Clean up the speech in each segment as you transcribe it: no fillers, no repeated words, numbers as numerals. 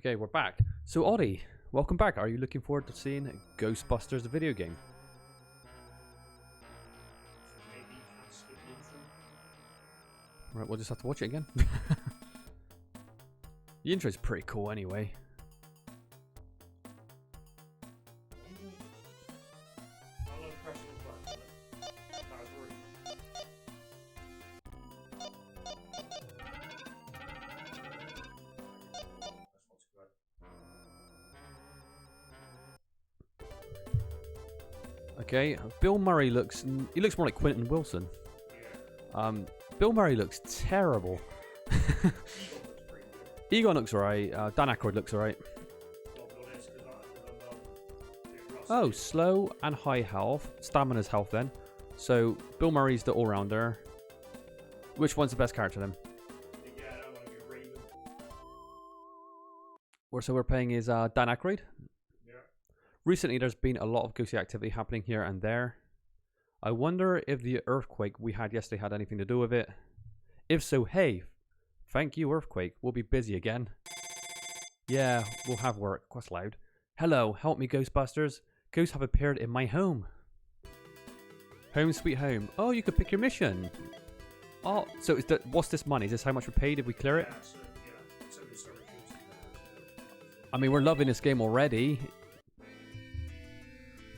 Okay, we're back. So, Oddie, welcome back. Are you looking forward to seeing Ghostbusters, the video game? Right, we'll just have to watch it again. The intro's pretty cool anyway. Okay, Bill Murray looks more like Quentin Wilson. Bill Murray looks terrible. Egon looks alright. Dan Aykroyd looks alright. Oh, slow and high health. Stamina's health then. So, Bill Murray's the all-rounder. Which one's the best character then? So we're playing is Dan Aykroyd. Recently, there's been a lot of ghostly activity happening here and there. I wonder if the earthquake we had yesterday had anything to do with it. If so, hey, thank you, earthquake. We'll be busy again. Yeah, we'll have work. That's loud. Hello, help me, Ghostbusters. Ghosts have appeared in my home. Home sweet home. Oh, you could pick your mission. Oh, so is that, what's this money? Is this how much we paid if we clear it? I mean, we're loving this game already.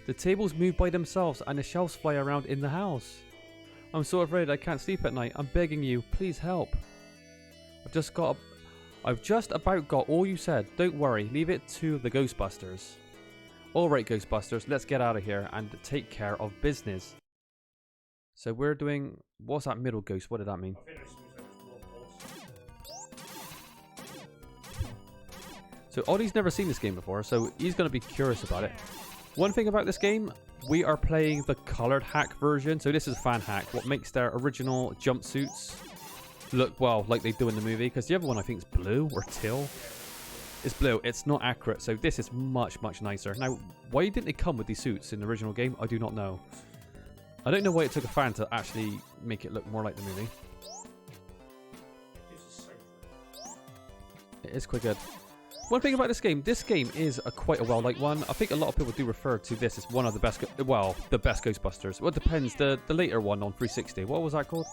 The tables move by themselves and the shelves fly around in the house. I'm so afraid I can't sleep at night. I'm begging you, please help. I've just about got all you said. Don't worry, leave it to the Ghostbusters. Alright, Ghostbusters, let's get out of here and take care of business. So we're doing... What's that middle ghost? What did that mean? So Oddie's never seen this game before, so he's going to be curious about it. One thing about this game, we are playing the colored hack version. So this is fan hack, what makes their original jumpsuits look, well, like they do in the movie. Because the other one I think is blue or teal. It's blue. It's not accurate. So this is much, much nicer. Now, why didn't they come with these suits in the original game? I do not know. I don't know why it took a fan to actually make it look more like the movie. It is quite good. One thing about this game is quite a well-liked one. I think a lot of people do refer to this as one of the best, well, the best Ghostbusters. Well, it depends. The later one on 360. What was that called?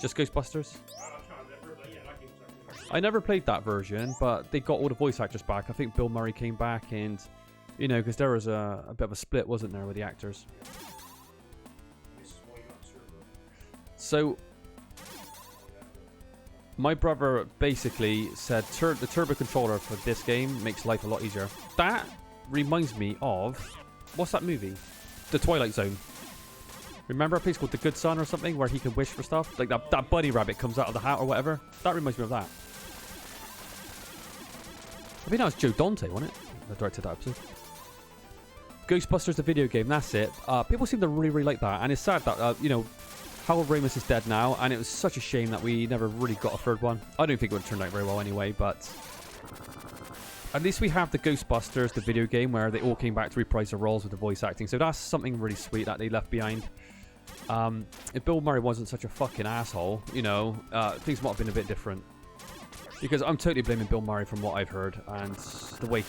Just Ghostbusters? I never played that version, but they got all the voice actors back. I think Bill Murray came back and, you know, because there was a bit of a split, wasn't there, with the actors. So... my brother basically said the turbo controller for this game makes life a lot easier. That reminds me of... what's that movie? The Twilight Zone. Remember a place called The Good Son or something where he can wish for stuff? Like that bunny rabbit comes out of the hat or whatever. That reminds me of that. I think that was Joe Dante, wasn't it? That directed that episode. Ghostbusters, the video game, that's it. People seem to really, really like that. And it's sad that, you know... Harold Ramis is dead now, and it was such a shame that we never really got a third one. I don't think it would have turned out very well anyway, but... at least we have the Ghostbusters, the video game, where they all came back to reprise their roles with the voice acting. So that's something really sweet that they left behind. If Bill Murray wasn't such a fucking asshole, you know, things might have been a bit different. Because I'm totally blaming Bill Murray from what I've heard, and the way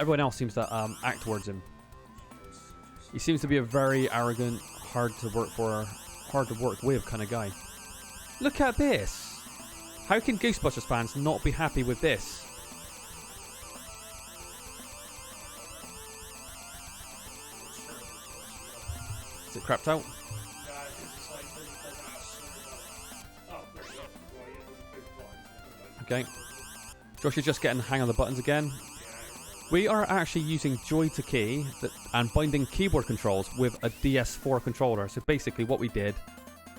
everyone else seems to act towards him. He seems to be a very arrogant, hard to work with kind of guy. Look at this. How can Ghostbusters fans not be happy with this? Is it crapped out? Okay. Josh is just getting the hang of the buttons again. We are actually using joy to key and binding keyboard controls with a DS4 controller. So basically what we did,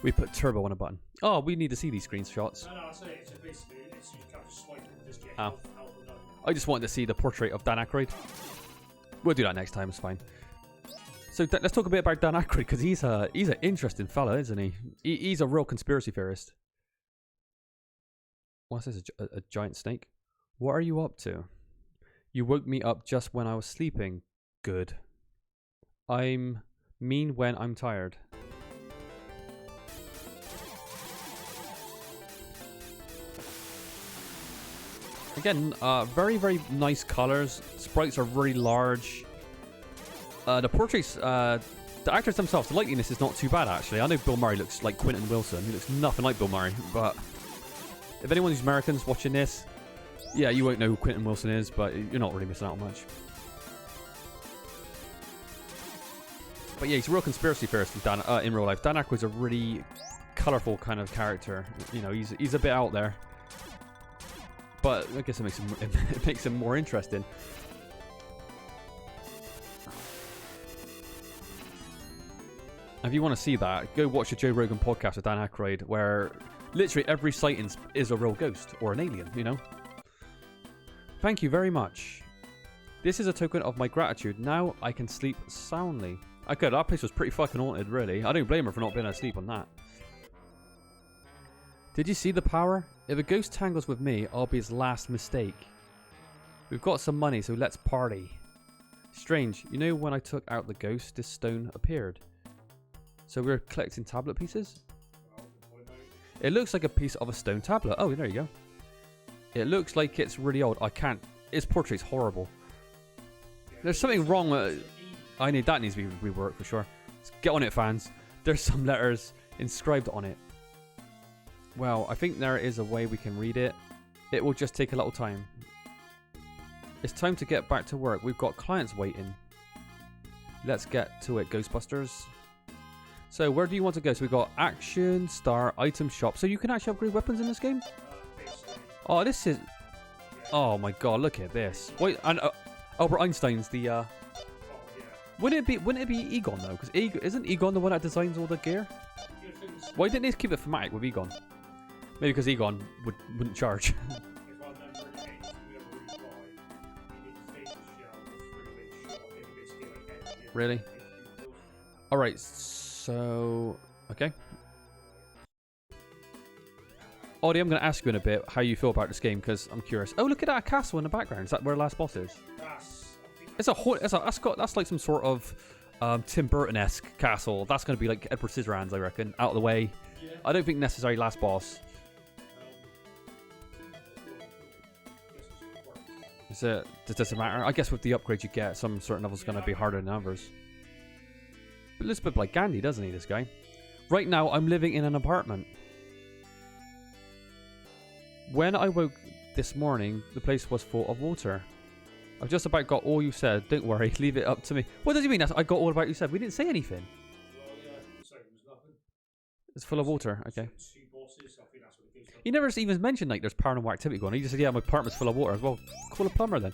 we put turbo on a button. Oh, we need to see these screenshots. No, I'll say it. So basically, it's you can't just swipe and just get health and I just wanted to see the portrait of Dan Aykroyd. We'll do that next time, it's fine. So let's talk a bit about Dan Aykroyd, because he's an interesting fella, isn't he? He's a real conspiracy theorist. What's this, a giant snake? What are you up to? You woke me up just when I was sleeping. Good. I'm mean when I'm tired. Again, very, very nice colors. Sprites are really large. The portraits, the actors themselves, the likeliness is not too bad, actually. I know Bill Murray looks like Quentin Wilson. He looks nothing like Bill Murray, but if anyone who's Americans watching this, yeah, you won't know who Quentin Wilson is, but you're not really missing out on much. But yeah, he's a real conspiracy theorist in real life. Dan Aykroyd's a really colourful kind of character. You know, he's a bit out there. But I guess it makes him more interesting. If you want to see that, go watch the Joe Rogan podcast with Dan Aykroyd, where literally every sighting is a real ghost or an alien, you know? Thank you very much. This is a token of my gratitude. Now I can sleep soundly. Okay, that place was pretty fucking haunted, really. I don't blame her for not being able to sleep on that. Did you see the power? If a ghost tangles with me, I'll be his last mistake. We've got some money, so let's party. Strange, you know when I took out the ghost, this stone appeared. So we're collecting tablet pieces? It looks like a piece of a stone tablet. Oh, there you go. It looks like it's really old. I can't. Its portrait's horrible. There's something wrong with... that needs to be reworked for sure. Let's get on it, fans. There's some letters inscribed on it. Well, I think there is a way we can read it. It will just take a little time. It's time to get back to work. We've got clients waiting. Let's get to it, Ghostbusters. So, where do you want to go? So, we've got action, star, item shop. So, you can actually upgrade weapons in this game? Oh, this is... Oh my god, look at this. Wait, and Albert Einstein's the... Wouldn't it be Egon, though? Because isn't Egon the one that designs all the gear? Why didn't they keep it thematic with Egon? Maybe because Egon wouldn't charge. Really? Alright, so... Okay. Audie, I'm going to ask you in a bit how you feel about this game, because I'm curious. Oh, look at that castle in the background. Is that where the last boss is? That's like some sort of Tim Burton-esque castle. That's going to be like Edward Scissorhands, I reckon. Out of the way. Yeah. I don't think necessarily last boss. Does it matter? I guess with the upgrade you get, some certain levels going to be harder than others. But looks a bit like Gandhi, doesn't he, this guy? Right now, I'm living in an apartment. When I woke this morning, the place was full of water. I've just about got all you said. Don't worry, leave it up to me. What does he mean? I got all about you said. We didn't say anything. Well, yeah, I didn't say there was nothing. It's full of water. Okay. Two bosses. I think that's what it goes. He never even mentioned like there's paranormal activity going on. He just said, "Yeah, my apartment's full of water as well." Call a plumber then.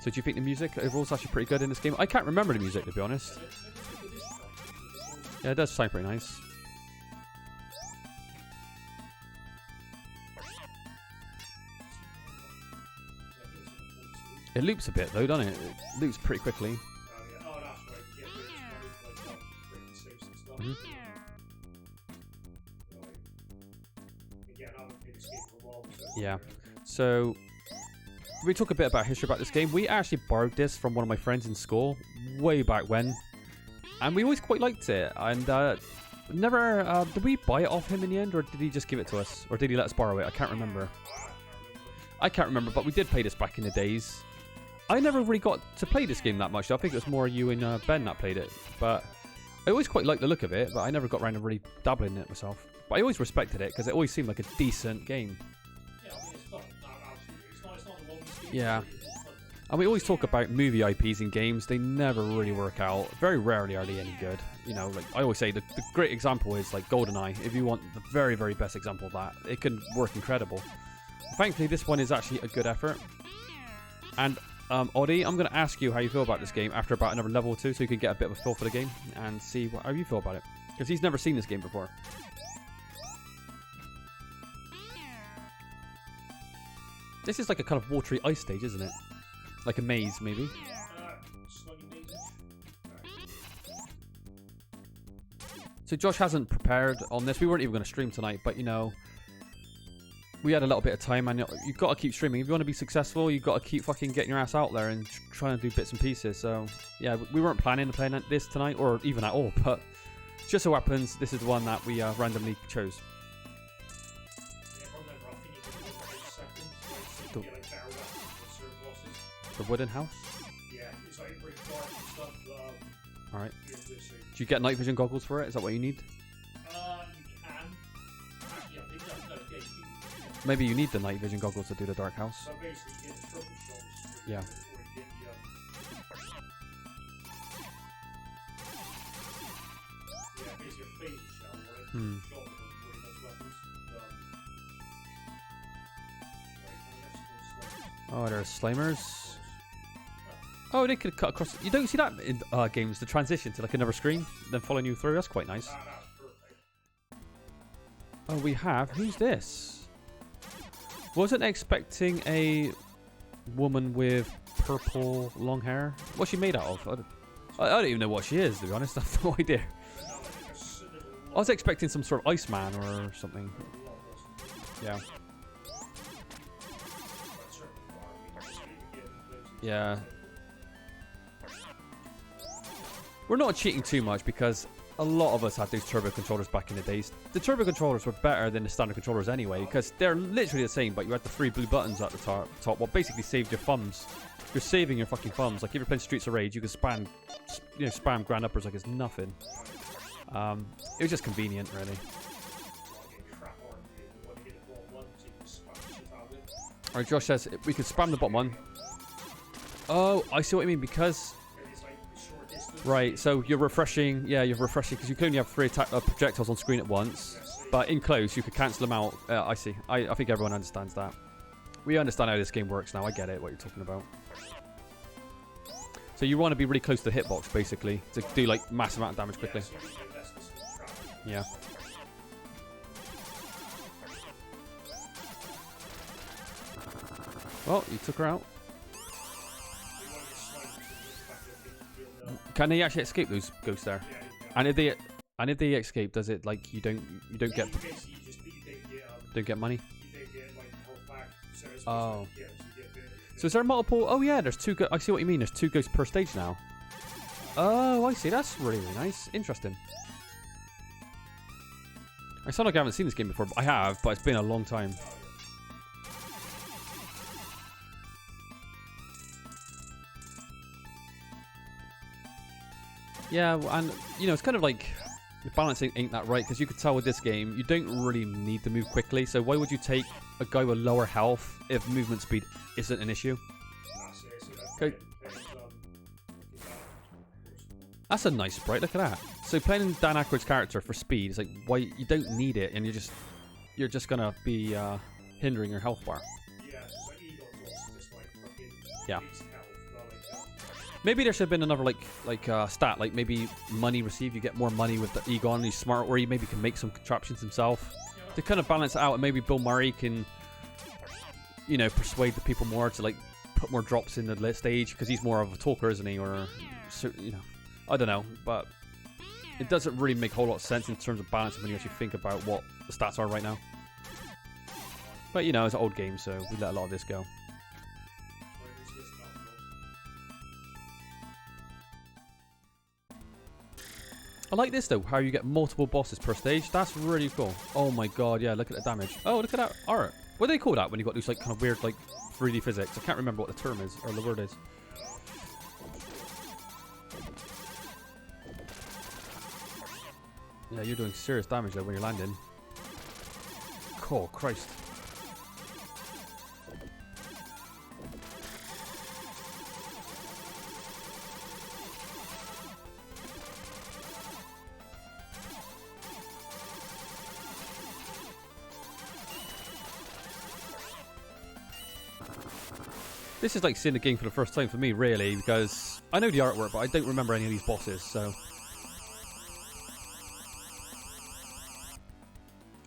So do you think the music overall is actually pretty good in this game? I can't remember the music, to be honest. Yeah, it does sound pretty nice. It loops a bit though, doesn't it? It loops pretty quickly. Yeah. So we talk a bit about history about this game. We actually borrowed this from one of my friends in school way back when, and we always quite liked it. And never did we buy it off him in the end, or did he just give it to us, or did he let us borrow it? I can't remember. But we did play this back in the days. I never really got to play this game that much. I think it was more you and Ben that played it. But I always quite liked the look of it, but I never got around to really dabbling in it myself. But I always respected it because it always seemed like a decent game. Yeah. And we always talk about movie IPs in games. They never really work out. Very rarely are they any good. You know, like I always say, the great example is like GoldenEye. If you want the very, very best example of that, it can work incredible. Thankfully, this one is actually a good effort. And Audie, I'm going to ask you how you feel about this game after about another level or two, so you can get a bit of a feel for the game and see how you feel about it. Because he's never seen this game before. This is like a kind of watery ice stage, isn't it? Like a maze, maybe. So Josh hasn't prepared on this. We weren't even going to stream tonight, but you know, we had a little bit of time, and you've got to keep streaming. If you want to be successful, you've got to keep fucking getting your ass out there and trying to do bits and pieces. So, yeah, we weren't planning to play this tonight, or even at all, but just so happens this is the one that we randomly chose. The wooden house? Yeah, it's like pretty dark and stuff. Alright. Do you get night vision goggles for it? Is that what you need? You can. Actually, I think that, no, yeah, Maybe you need the night vision goggles to do the dark house. So basically, you get the trouble shots. Yeah. Yeah, basically a phaser shell, right? Hmm. Shot with really nice weapons. Oh, there's slimers. Oh, they could cut across. You don't see that in games, the transition to like another screen, then following you through. That's quite nice. That's perfect. Oh, we have. Who's this? Wasn't expecting a woman with purple long hair. What's she made out of? I don't even know what she is, to be honest. I have no idea. I was expecting some sort of Iceman or something. Yeah. Yeah. We're not cheating too much because a lot of us had those turbo controllers back in the days. The turbo controllers were better than the standard controllers anyway because they're literally the same, but you had the 3 blue buttons at the top, what basically saved your thumbs. You're saving your fucking thumbs. Like if you're playing Streets of Rage, you can spam grand uppers like it's nothing. It was just convenient, really. Alright, Josh says we could spam the bottom one. Oh, I see what you mean, because... Right, so you're refreshing, yeah, you're refreshing, because you can only have 3 projectiles on screen at once, but in close, you could cancel them out. I see. I think everyone understands that. We understand how this game works now. I get it, what you're talking about. So you want to be really close to the hitbox, basically, to do, like, massive amount of damage quickly. Yeah. Well, you took her out. Can they actually escape those ghosts there? And if they escape, does it like you don't get money? Oh. So is there multiple? Oh yeah, there's 2. I see what you mean. There's 2 ghosts per stage now. Oh, I see. That's really, really nice. Interesting. I sound like I haven't seen this game before. But I have, but it's been a long time. Yeah, and you know, it's kind of like the balancing ain't that right, because you could tell with this game you don't really need to move quickly. So why would you take a guy with lower health if movement speed isn't an issue? Okay. That's a nice sprite. Look at that. So playing Dan Aykroyd's character for speed is like, why you don't need it, and you're just gonna be hindering your health bar. Yeah. Maybe there should have been another stat, like maybe money received. You get more money with the Egon. He's smart, or he maybe can make some contraptions himself to kind of balance it out. And maybe Bill Murray can, you know, persuade the people more to like put more drops in the stage because he's more of a talker, isn't he? Or, so, you know, I don't know, but it doesn't really make a whole lot of sense in terms of balance when you actually think about what the stats are right now. But you know, it's an old game, so we let a lot of this go. I like this though, how you get multiple bosses per stage. That's really cool. Oh my god, yeah, look at the damage. Oh, look at that art. What do they call that when you got these like kind of weird like 3D physics? I can't remember what the term is, or the word is. Yeah, you're doing serious damage there when you're landing. Oh, Christ. This is like seeing the game for the first time for me, really, because I know the artwork, but I don't remember any of these bosses, so...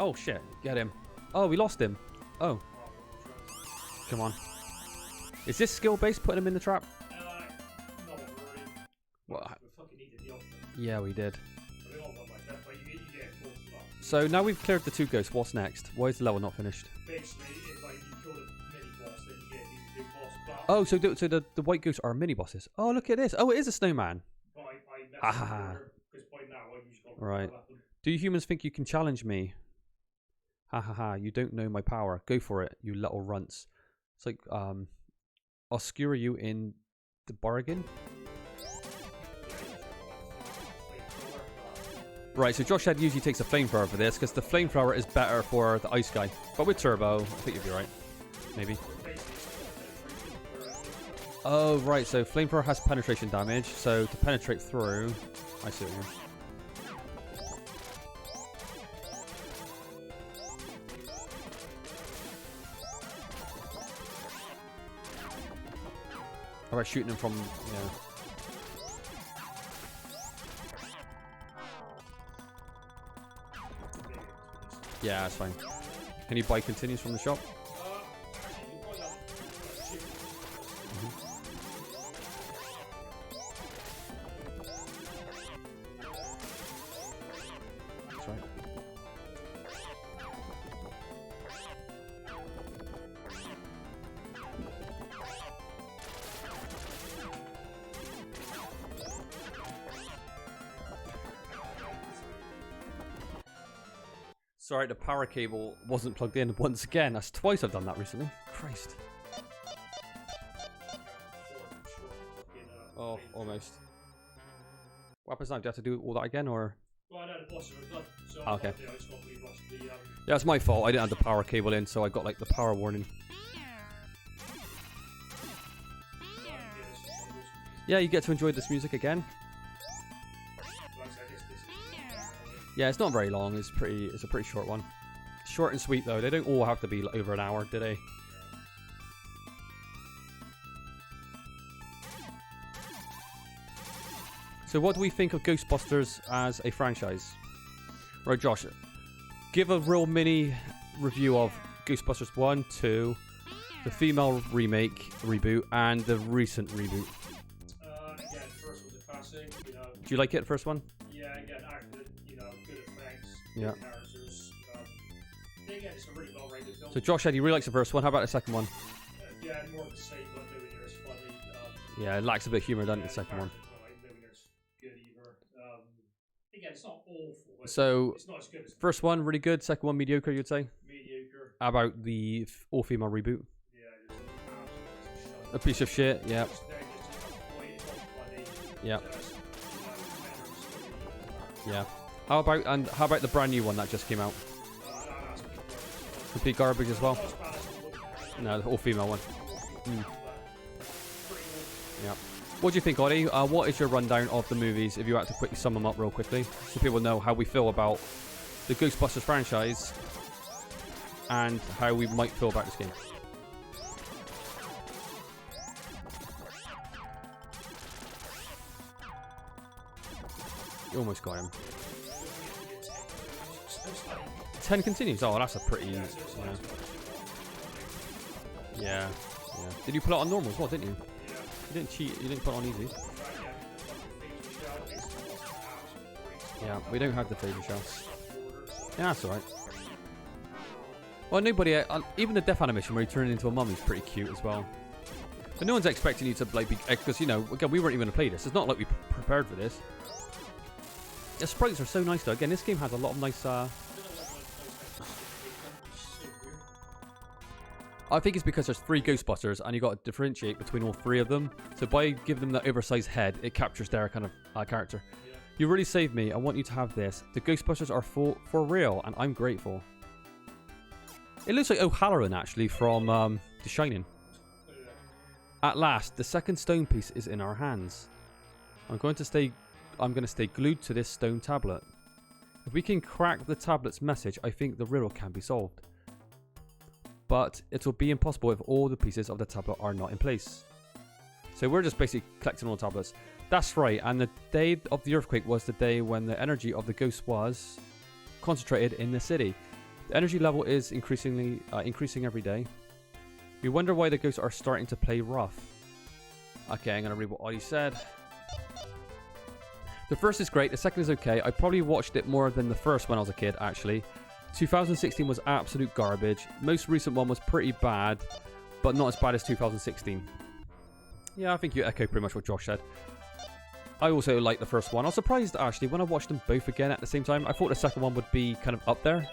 Oh, shit. Get him. Oh, we lost him. Oh. Come on. Is this skill-based, putting him in the trap? Not really. What? We fucking needed the ultimate. Yeah, we did. They all want like that, but you get So now we've cleared the 2 ghosts. What's next? Why is the level not finished? Basically, if like you kill the mini boss, then you get the big boss. But Oh, so the white ghosts are mini bosses. Oh, look at this. Oh, it is a snowman. I messed Ah. because by now I usually got Right. a weapon. Do you humans think you can challenge me? Ha ha ha. You don't know my power. Go for it, you little runts. It's like, I'll skewer you in the bargain. Right, so Josh said usually takes a flamethrower for this because the flamethrower is better for the ice guy. But with turbo, I think you'll be right. Maybe. Oh, right, so flamethrower has penetration damage, so to penetrate through... I see what you mean. How about shooting him from... Yeah. Yeah, that's fine. Can you buy continues from the shop? That's right. Sorry, the power cable wasn't plugged in once again. That's twice I've done that recently. Christ. Oh, almost. What happens now? Do you have to do all that again, or...? Well, no, the bosses are done. So Oh, okay. I just got to rewatch the, Yeah, it's my fault. I didn't have the power cable in, so I got, like, the power warning. Yeah, you get to enjoy this music again. Yeah, it's not very long. It's a pretty short one. Short and sweet though. They don't all have to be like, over an hour, do they? So what do we think of Ghostbusters as a franchise? Right, Josh, give a real mini review of Ghostbusters 1, 2, the female remake, reboot, and the recent reboot. Again, first was a classic, you know. Do you like it, the first one? Yeah, again, acted, you know, good effects, Yeah. good characters. Again, it's a really well-rated film. So Josh said he really likes the first one. How about the second one? Yeah, more of the same, but nowhere near as funny. Yeah, it lacks a bit of humour, doesn't it, the second one? Nowhere near as good either. Again, it's not awful. But So, it's not as good as first one, really good. Second one, mediocre, you'd say? mediocre. How about the all-female reboot? Yeah, it's absolutely A piece of shit, yeah. Yeah. Yeah. How about the brand new one that just came out? Complete garbage as well? No, the all-female one. Yeah. What do you think, Ollie? What is your rundown of the movies, if you had to quickly sum them up real quickly, so people know how we feel about the Ghostbusters franchise and how we might feel about this game? You almost got him. 10 continues. Oh, that's a pretty... Yeah. Did you put it on normal as well, didn't you? You didn't cheat. You didn't put it on easy. Yeah, we don't have the favour shells. Yeah, that's alright. Well, nobody... even the death animation where he turned into a mummy is pretty cute as well. But no one's expecting you to, like, be... Because, you know, again, we weren't even going to play this. It's not like we prepared for this. The sprites are so nice, though. Again, this game has a lot of nice... I think it's because there's 3 Ghostbusters, and you got to differentiate between all 3 of them. So by giving them that oversized head, it captures their kind of character. You really saved me. I want you to have this. The Ghostbusters are for real, and I'm grateful. It looks like O'Halloran, actually, from The Shining. At last, the second stone piece is in our hands. I'm going to stay glued to this stone tablet. If we can crack the tablet's message, I think the riddle can be solved. But it will be impossible if all the pieces of the tablet are not in place. So we're just basically collecting all the tablets. That's right, and the day of the earthquake was the day when the energy of the ghost was concentrated in the city. The energy level is increasing every day. We wonder why the ghosts are starting to play rough. Okay, I'm going to read what Ollie said. The first is great. The second is okay. I probably watched it more than the first when I was a kid, actually. 2016 was absolute garbage. Most recent one was pretty bad, but not as bad as 2016. Yeah, I think you echo pretty much what Josh said. I also like the first one. I was surprised, actually, when I watched them both again at the same time. I thought the second one would be kind of up there,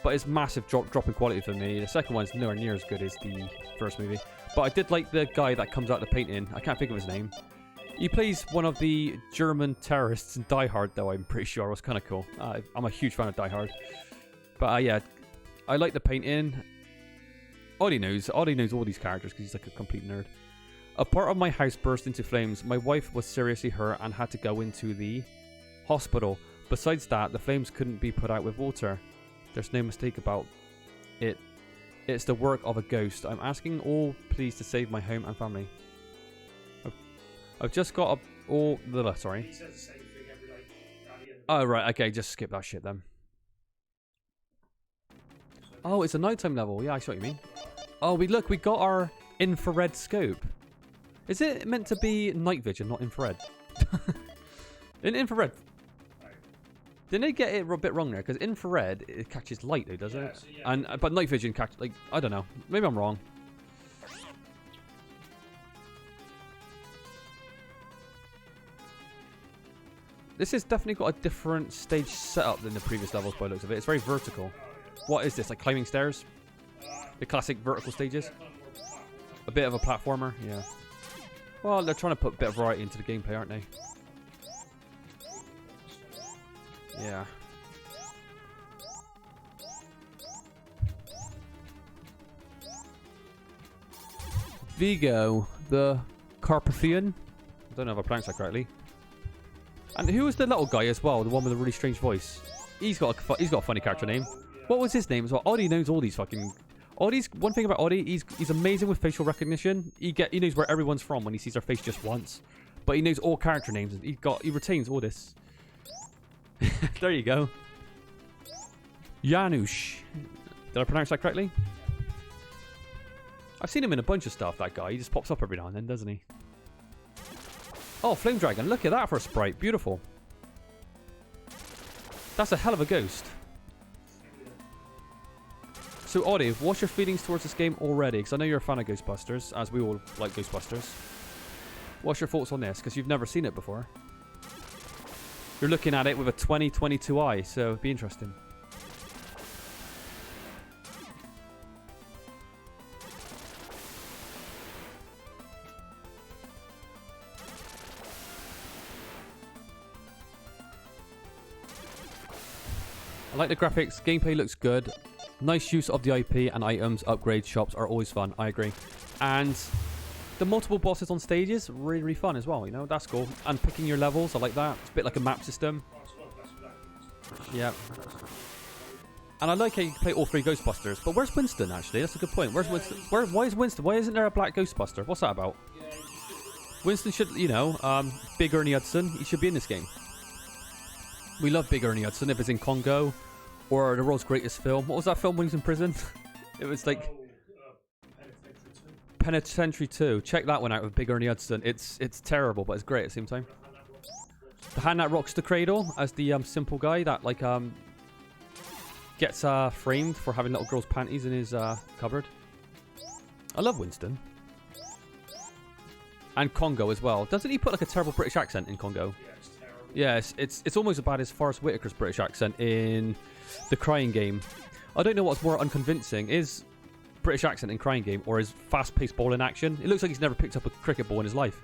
but it's massive drop in quality for me. The second one is nowhere near as good as the first movie. But I did like the guy that comes out the painting. I can't think of his name. He plays one of the German terrorists in Die Hard, though, I'm pretty sure. It was kind of cool. I'm a huge fan of Die Hard. But yeah, I like the painting. Oddie knows all these characters because he's like a complete nerd. A part of my house burst into flames. My wife was seriously hurt and had to go into the hospital. Besides that, the flames couldn't be put out with water. There's no mistake about it. It's the work of a ghost. I'm asking all please to save my home and family. I've just got a... sorry. He says the same thing every day at the end of Oh, right. Okay, just skip that shit then. Oh, it's a nighttime level. Yeah, I see what you mean. Oh, we got our infrared scope. Is it meant to be night vision, not infrared? In infrared. Didn't they get it a bit wrong there? Because infrared, it catches light though, doesn't it? So, yeah. But night vision catches, like, I don't know. Maybe I'm wrong. This has definitely got a different stage setup than the previous levels by the looks of it. It's very vertical. What is this, like climbing stairs? The classic vertical stages? A bit of a platformer, yeah. Well, they're trying to put a bit of variety into the gameplay, aren't they? Yeah. Vigo, the Carpathian. I don't know if I pronounced that correctly. And who was the little guy as well? The one with a really strange voice. He's got a funny character name. What was his name as well? Oddie knows all these fucking... Oddie's... One thing about Oddie, he's amazing with facial recognition. He knows where everyone's from when he sees their face just once. But he knows all character names. He retains all this. There you go. Janusz. Did I pronounce that correctly? I've seen him in a bunch of stuff, that guy. He just pops up every now and then, doesn't he? Oh, Flame Dragon. Look at that for a sprite. Beautiful. That's a hell of a ghost. So, Oddie, what's your feelings towards this game already? Because I know you're a fan of Ghostbusters, as we all like Ghostbusters. What's your thoughts on this? Because you've never seen it before. You're looking at it with a 2022 eye, so it'd be interesting. I like the graphics. Gameplay looks good. Nice use of the IP and items. Upgrade shops are always fun. I agree. And the multiple bosses on stages, really, really fun as well. You know, that's cool. And picking your levels, I like that. It's a bit like a map system. Yeah. And I like how you can play all three Ghostbusters. But where's Winston, actually? That's a good point. Where's Winston? Why is Winston? Why isn't there a black Ghostbuster? What's that about? Winston should, you know, Big Ernie Hudson. He should be in this game. We love Big Ernie Hudson if it's in Congo or the world's greatest film. What was that film when he was in prison? It was like Penitentiary 2. Check that one out with Big Ernie Hudson. It's terrible, but it's great at the same time. The hand that rocks the cradle as the simple guy that like gets framed for having little girls' panties in his cupboard. I love Winston. And Congo as well. Doesn't he put like a terrible British accent in Congo? Yeah, it's almost as bad as Forrest Whitaker's British accent in the Crying Game. I don't know what's more unconvincing, is British accent in Crying Game or his fast-paced bowling action. It looks like he's never picked up a cricket ball in his life.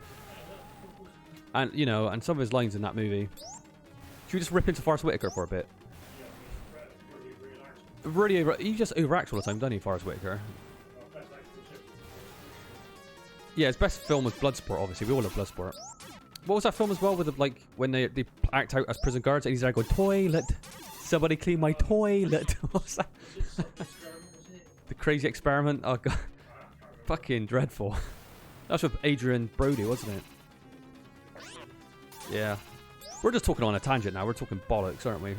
And, you know, and some of his lines in that movie. Should we just rip into Forrest Whitaker for a bit? He just overacts all the time, doesn't he, Forrest Whitaker? Yeah, his best film was Bloodsport, obviously. We all love Bloodsport. What was that film as well with the, like when they act out as prison guards and he's there going, toilet, somebody clean my toilet. What's that? The Crazy Experiment. Oh god, fucking dreadful. That's with Adrian Brody, wasn't it? Yeah, we're just talking on a tangent now. We're talking bollocks, aren't we?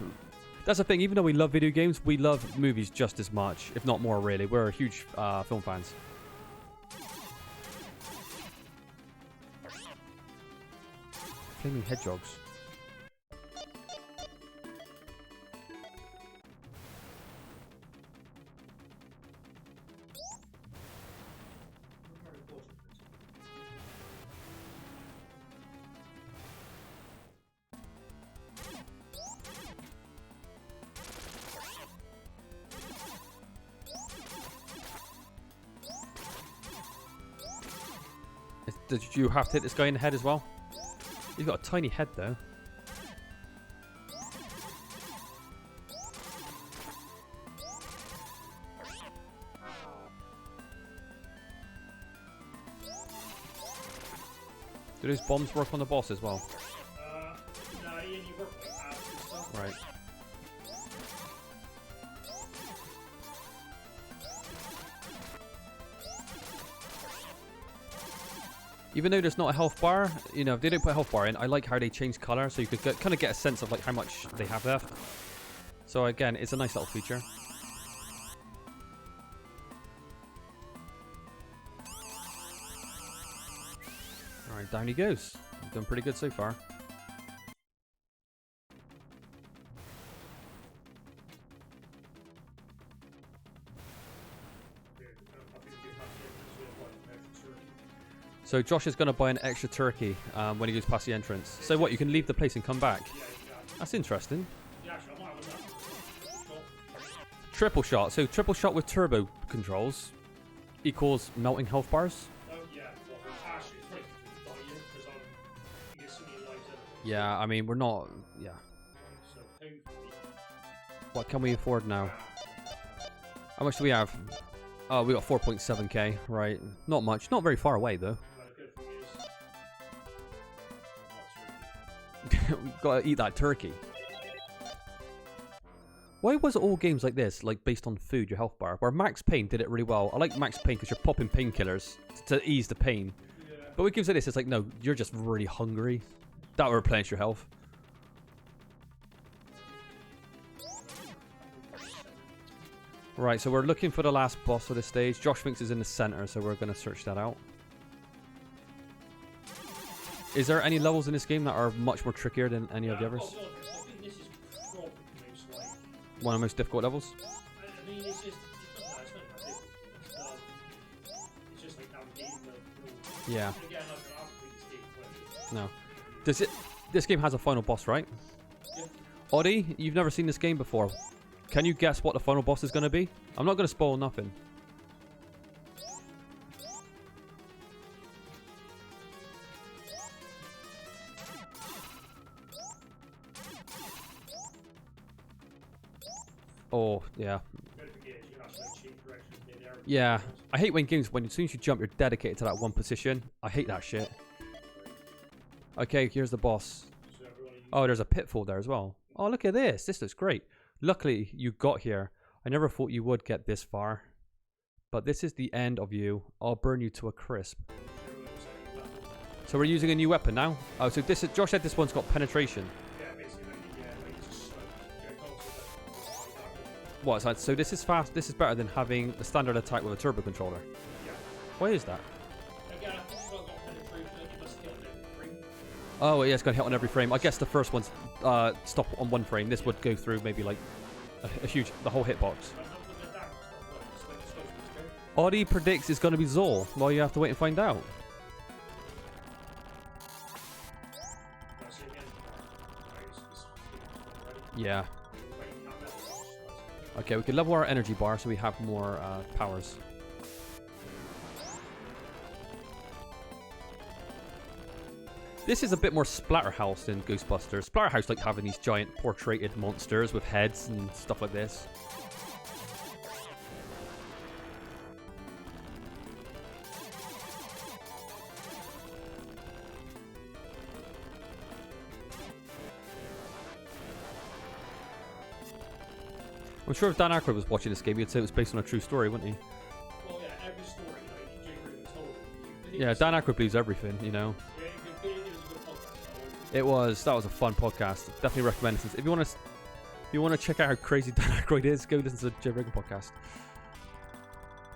That's the thing. Even though we love video games, we love movies just as much, if not more. Really, we're huge film fans. Flaming hedgehogs. Did you have to hit this guy in the head as well? He's got a tiny head though. Do those bombs work on the boss as well? No, you work like abs and stuff. Right. Even though there's not a health bar, you know, if they don't put a health bar in, I like how they change color, so you could kind of get a sense of like how much they have left. So again, it's a nice little feature. Alright, down he goes. Doing pretty good so far. So Josh is going to buy an extra turkey when he goes past the entrance. So what, you can leave the place and come back? That's interesting. Triple shot. So triple shot with turbo controls equals melting health bars? Yeah, I mean, we're not... Yeah. What can we afford now? How much do we have? Oh, we got 4.7k. Right. Not much. Not very far away, though. We've got to eat that turkey. Why was all games like this, like based on food, your health bar? Where Max Payne did it really well. I like Max Payne because you're popping painkillers to ease the pain. Yeah. But with games like this, it's like, no, you're just really hungry. That will replenish your health. Right, so we're looking for the last boss of this stage. Josh thinks is in the center, so we're going to search that out. Is there any levels in this game that are much more trickier than any of the others? I think this is probably most like... One of the most difficult levels? I mean, it's just... No, it's not that difficult. It's just like navigating the... Yeah. Again, I don't think this game plenty. No. Does it... This game has a final boss, right? Yeah. Oddie, you've never seen this game before. Can you guess what the final boss is going to be? I'm not going to spoil nothing. Oh, yeah. Yeah, I hate when games, when as soon as you jump, you're dedicated to that one position. I hate that shit. Okay, here's the boss. Oh, there's a pitfall there as well. Oh, look at this. This looks great. Luckily, you got here. I never thought you would get this far. But this is the end of you. I'll burn you to a crisp. So we're using a new weapon now? Oh, so this is... Josh said this one's got penetration. Yeah, basically, just What? So this is fast. This is better than having the standard attack with a turbo controller. Yeah. Why is that? Again, I think it's got penetration. You must hit on every frame. Oh, yeah, it's going to hit on every frame. I guess the first one's stop on one frame. This would go through maybe like a huge... the whole hitbox. Oddie predicts it's going to be Zol. Well, you have to wait and find out. Yeah. Okay, we can level our energy bar so we have more powers. This is a bit more Splatterhouse than Ghostbusters. Splatterhouse like having these giant portraited monsters with heads and stuff like this. I'm sure if Dan Aykroyd was watching this game, he'd say it was based on a true story, wouldn't he? Well, yeah, every story, like, Jake Rubin told him. Yeah, Dan Aykroyd believes everything, you know. Yeah, it was a good podcast. It was. That was a fun podcast. Definitely recommend it. If you want to check out how crazy Dan Aykroyd is, go listen to the Joe Rogan podcast.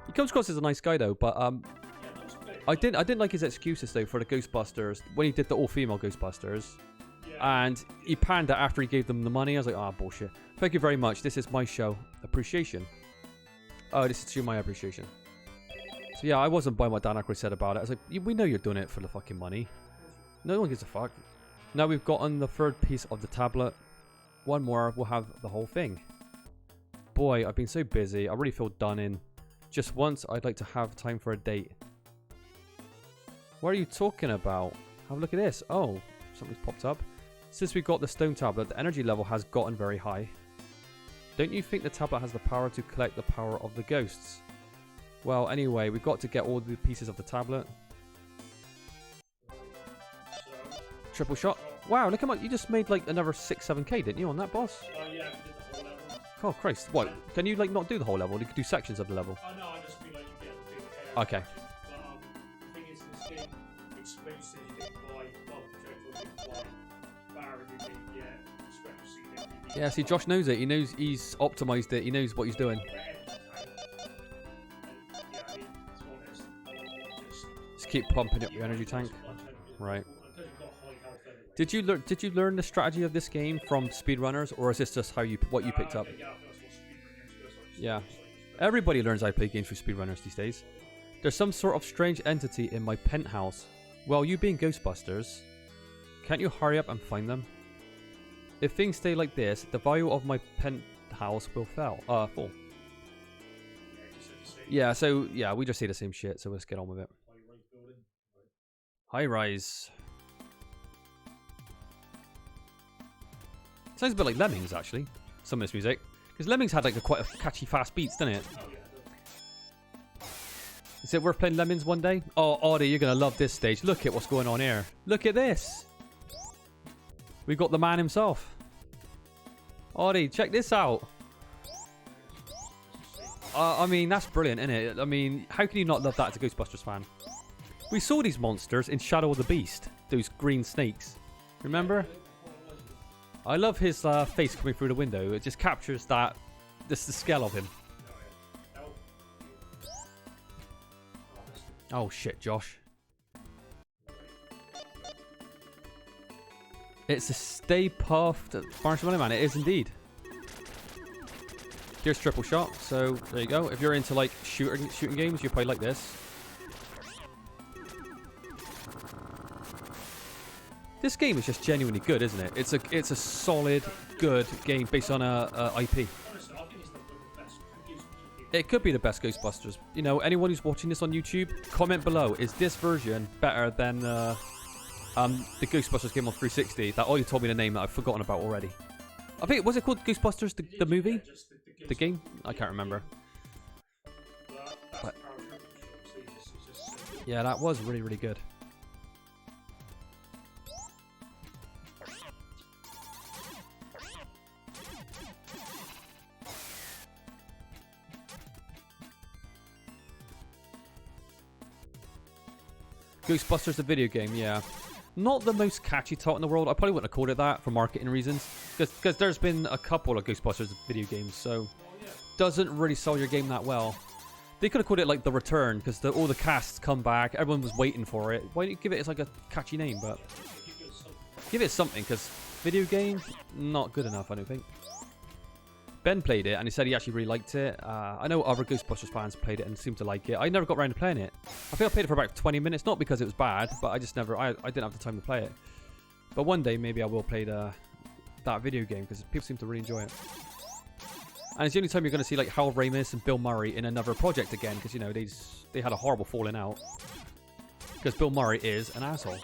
He comes across as a nice guy though, but I didn't like his excuses though for the Ghostbusters when he did the all-female Ghostbusters. And he panned it after he gave them the money. I was like, ah, bullshit. Thank you very much. This is my show. Appreciation. Oh, this is to my appreciation. So yeah, I wasn't buying what Dan Aykroyd said about it. I was like, we know you're doing it for the fucking money. No one gives a fuck. Now we've gotten the third piece of the tablet. One more, we'll have the whole thing. Boy, I've been so busy. I really feel done in. Just once, I'd like to have time for a date. What are you talking about? Have a look at this. Oh, something's popped up. Since we got the stone tablet, the energy level has gotten very high. Don't you think the tablet has the power to collect the power of the ghosts? Well, anyway, we've got to get all the pieces of the tablet. Triple shot. Wow, look how much. You just made like another 6-7k, didn't you, on that boss? Oh, yeah, we did the whole level. Oh, Christ. What? Can you like not do the whole level? You could do sections of the level. Oh, no, I just feel like you get the big payout. Okay. But the thing is, this game explains that you can buy, well, you can buy bar and you can get special seed. Yeah, see, Josh knows it. He knows he's optimized it. He knows what he's doing. Just keep pumping up your energy tank. Right. Did you learn the strategy of this game from speedrunners, or is this just what you picked up? Yeah. Everybody learns how to play games through speedrunners these days. There's some sort of strange entity in my penthouse. Well, you being Ghostbusters, can't you hurry up and find them? If things stay like this, the value of my penthouse will fall. Yeah, so, yeah, we just say the same shit, so let's get on with it. High rise. Sounds a bit like Lemmings, actually, some of this music. Because Lemmings had like quite a catchy fast beats, didn't it? Is it worth playing Lemmings one day? Oh, Audie, you're going to love this stage. Look at what's going on here. Look at this. We've got the man himself. Audie, check this out. I mean, that's brilliant, isn't it? I mean, how can you not love that as a Ghostbusters fan? We saw these monsters in Shadow of the Beast. Those green snakes. Remember? I love his face coming through the window. It just captures that. This the scale of him. Oh shit, Josh. It's a Stay Puffed Marshmallow Man. It is indeed. Here's triple shot. So there you go. If you're into like shooting games, you play like this. This game is just genuinely good, isn't it? It's a solid, good game based on a IP. It could be the best Ghostbusters. You know, anyone who's watching this on YouTube, comment below. Is this version better than the Ghostbusters game on 360? That you told me the name that I've forgotten about already. I think was it called Ghostbusters the movie? The game? I can't remember. But, yeah, that was really, really good. Ghostbusters the video game, yeah. Not the most catchy title in the world. I probably wouldn't have called it that for marketing reasons. Because there's been a couple of Ghostbusters video games, so doesn't really sell your game that well. They could have called it like The Return, because all the casts come back, everyone was waiting for it. Why don't you give it as like a catchy name, but give it something, because video game, not good enough, I don't think. Ben played it and he said he actually really liked it. I know other Ghostbusters fans played it and seemed to like it. I never got around to playing it. I think I played it for about 20 minutes, not because it was bad, but I just never, I didn't have the time to play it. But one day maybe I will play that video game because people seem to really enjoy it. And it's the only time you're going to see like Harold Ramis and Bill Murray in another project again, because you know they had a horrible falling out. Because Bill Murray is an asshole.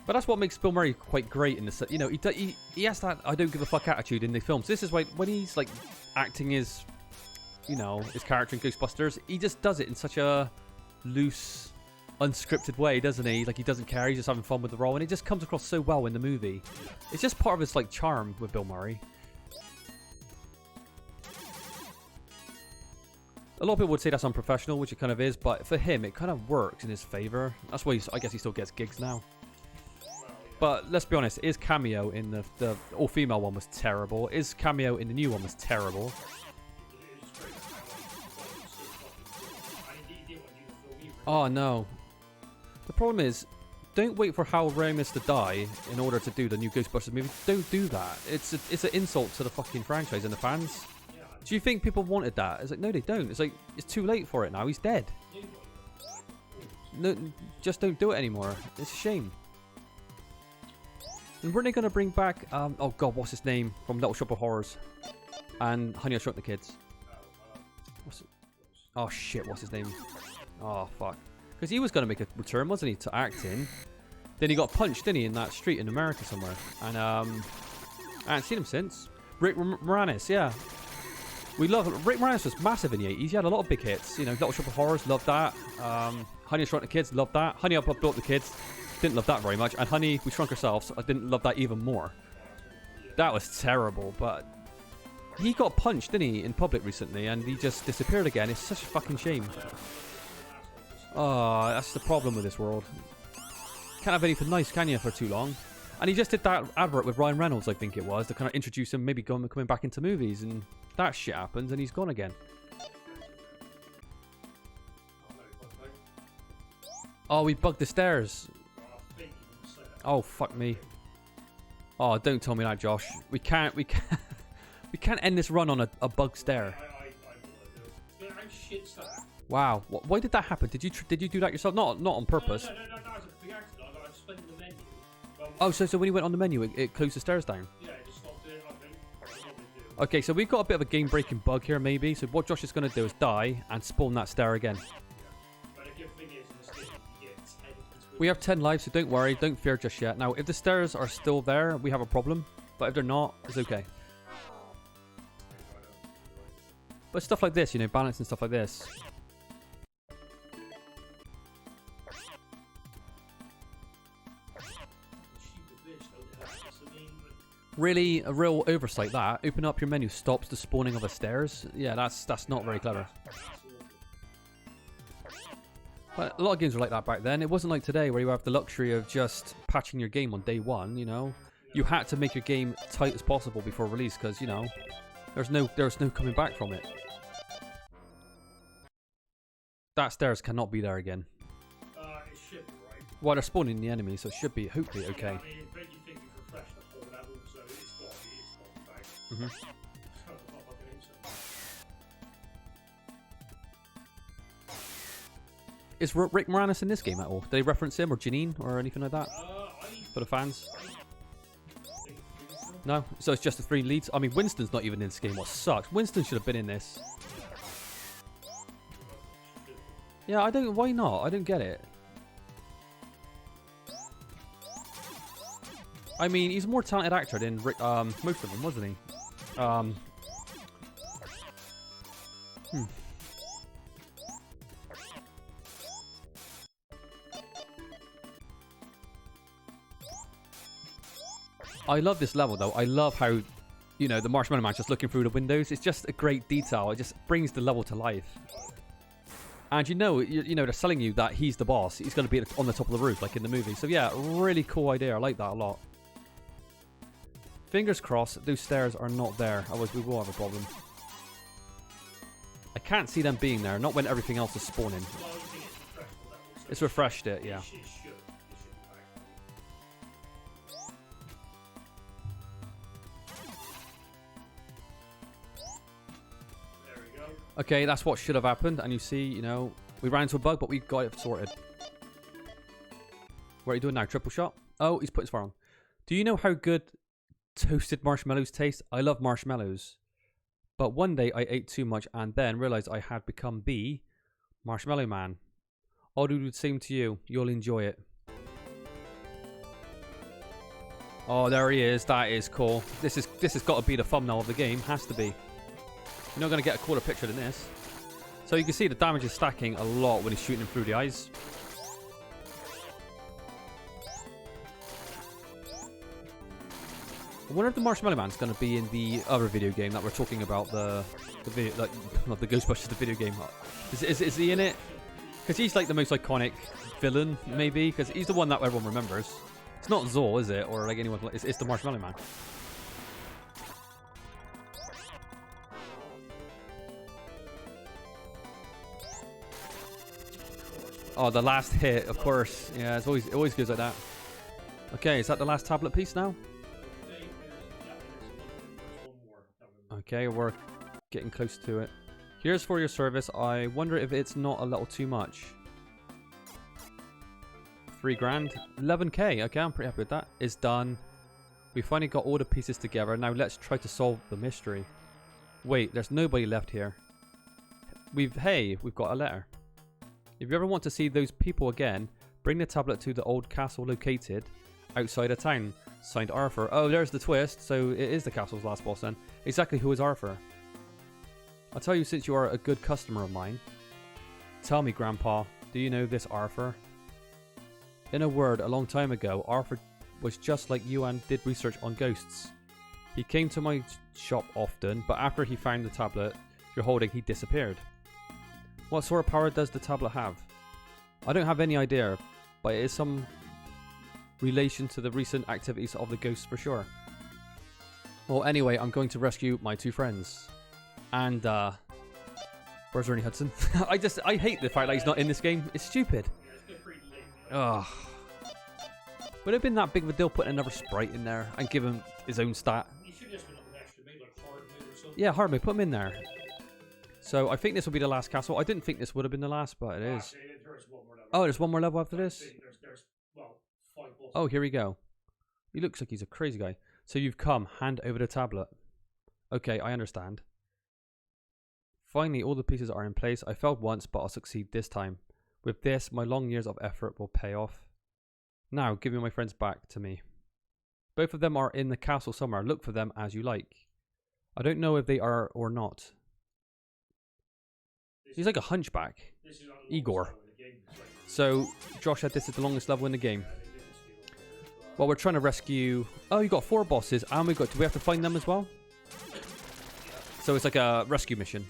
But that's what makes Bill Murray quite great in this. You know, he has that I don't give a fuck attitude in the films. This is like when he's like acting his, you know, his character in Ghostbusters. He just does it in such a loose, unscripted way, doesn't he? Like he doesn't care. He's just having fun with the role, and it just comes across so well in the movie. It's just part of his like charm with Bill Murray. A lot of people would say that's unprofessional, which it kind of is, but for him, it kind of works in his favor. That's why I guess he still gets gigs now. But let's be honest, his cameo in the all-female one was terrible. His cameo in the new one was terrible. Oh no. The problem is, don't wait for Harold Ramis to die in order to do the new Ghostbusters movie. Don't do that. It's an insult to the fucking franchise and the fans. Do you think people wanted that? It's like, no, they don't. It's like, it's too late for it now. He's dead. No, just don't do it anymore. It's a shame. And weren't they going to bring back, oh god, what's his name? From Little Shop of Horrors. And Honey, I Shrunk the Kids. Oh shit, what's his name? Oh, fuck. Because he was going to make a return, wasn't he, to acting. Then he got punched, didn't he, in that street in America somewhere. And I haven't seen him since. Rick Moranis, yeah. Rick Moranis was massive in the 80s. He had a lot of big hits. You know, Little Shop of Horrors, loved that. Honey, I Shrunk the Kids, loved that. Honey, I Blew Up the Kids, didn't love that very much. And Honey, We Shrunk Ourselves, I didn't love that even more. That was terrible, but he got punched, didn't he, in public recently, and he just disappeared again. It's such a fucking shame. Oh, that's the problem with this world. Can't have anything nice, can you, for too long? And he just did that advert with Ryan Reynolds, I think it was, to kind of introduce him, maybe coming back into movies, and that shit happens, and he's gone again. Oh, we bugged the stairs. Oh, fuck me. Oh, don't tell me that, Josh. We can't end this run on a bug stair. Wow. Why did that happen? Did you do that yourself? Not on purpose. No, that was a big accident. I just went in the menu. Oh, so when you went on the menu, it closed the stairs down? Yeah, it just stopped it, I think. Okay, so we've got a bit of a game-breaking bug here, maybe. So what Josh is going to do is die and spawn that stair again. But the good thing is, in this game, you get 10 We have 10 lives, so don't worry. Don't fear just yet. Now, if the stairs are still there, we have a problem. But if they're not, it's okay. But stuff like this, you know, balance and stuff like this. Really, a real oversight that. Open up your menu, stops the spawning of the stairs. Yeah, that's not very clever. But a lot of games were like that back then. It wasn't like today where you have the luxury of just patching your game on day one, you know. You had to make your game tight as possible before release because, you know, there's no coming back from it. That stairs cannot be there again. It should be, right? Well, they're spawning the enemy, so it should be hopefully okay. Yeah, I mean, but you think we've refreshed the whole level, so it's got to be back. Is Rick Moranis in this game at all? Do they reference him or Janine or anything like that? For the fans? No? So it's just the 3 leads? I mean, Winston's not even in this game. What sucks? Winston should have been in this. Yeah, I don't... Why not? I don't get it. I mean, he's a more talented actor than Rick, most of them, wasn't he? I love this level, though. I love how, you know, the Marshmallow Man just looking through the windows. It's just a great detail. It just brings the level to life. And you know, they're selling you that he's the boss. He's going to be on the top of the roof, like in the movie. So yeah, really cool idea. I like that a lot. Fingers crossed, those stairs are not there. Otherwise, we will have a problem. I can't see them being there. Not when everything else is spawning. It's refreshed it, yeah. Okay, that's what should have happened. And you see, you know, we ran into a bug, but we got it sorted. What are you doing now? Triple shot? Oh, he's put his fire on. Do you know how good toasted marshmallows taste? I love marshmallows. But one day I ate too much and then realized I had become the Marshmallow Man. I'll do the same to you. You'll enjoy it. Oh, there he is. That is cool. This has got to be the thumbnail of the game. Has to be. You're not going to get a cooler picture than this. So you can see the damage is stacking a lot when he's shooting him through the eyes. I wonder if the Marshmallow Man's going to be in the other video game that we're talking about, the Ghostbusters, the video game. Is he in it? Because he's like the most iconic villain, maybe, because he's the one that everyone remembers. It's not Zor, is it? Or like anyone, it's the Marshmallow Man. Oh, the last hit, of course. Yeah, it always goes like that. Okay, is that the last tablet piece now? Okay, we're getting close to it. Here's for your service. I wonder if it's not a little too much. 3 grand. 11k. Okay, I'm pretty happy with that. It's done. We finally got all the pieces together. Now let's try to solve the mystery. Wait, there's nobody left here. We've got a letter. If you ever want to see those people again, bring the tablet to the old castle located outside of town. Signed, Arthur. Oh, there's the twist. So it is the castle's last boss then. Exactly who is Arthur? I'll tell you since you are a good customer of mine. Tell me, Grandpa, do you know this Arthur? In a word, a long time ago, Arthur was just like you and did research on ghosts. He came to my shop often, but after he found the tablet you're holding, he disappeared. What sort of power does the tablet have? I don't have any idea, but it is some relation to the recent activities of the ghosts for sure. Well, anyway, I'm going to rescue my two friends. And, where's Ernie Hudson? I hate the fact that he's not in this game. It's stupid. Ugh. Would it have been that big of a deal putting another sprite in there and give him his own stat? You should just put an extra, maybe like hard mode or something. Yeah, hard mode. Put him in there. So I think this will be the last castle. I didn't think this would have been the last, but it is. Oh, there's one more level after this? There's, well, 5 bosses. Oh, here we go. He looks like he's a crazy guy. So you've come. Hand over the tablet. Okay, I understand. Finally, all the pieces are in place. I failed once, but I'll succeed this time. With this, my long years of effort will pay off. Now, give me my friends back to me. Both of them are in the castle somewhere. Look for them as you like. I don't know if they are or not. He's like a hunchback. Igor. So, Josh said this is the longest level in the game. Well, we're trying to rescue... Oh, you got 4 bosses, and do we have to find them as well? So it's like a rescue mission.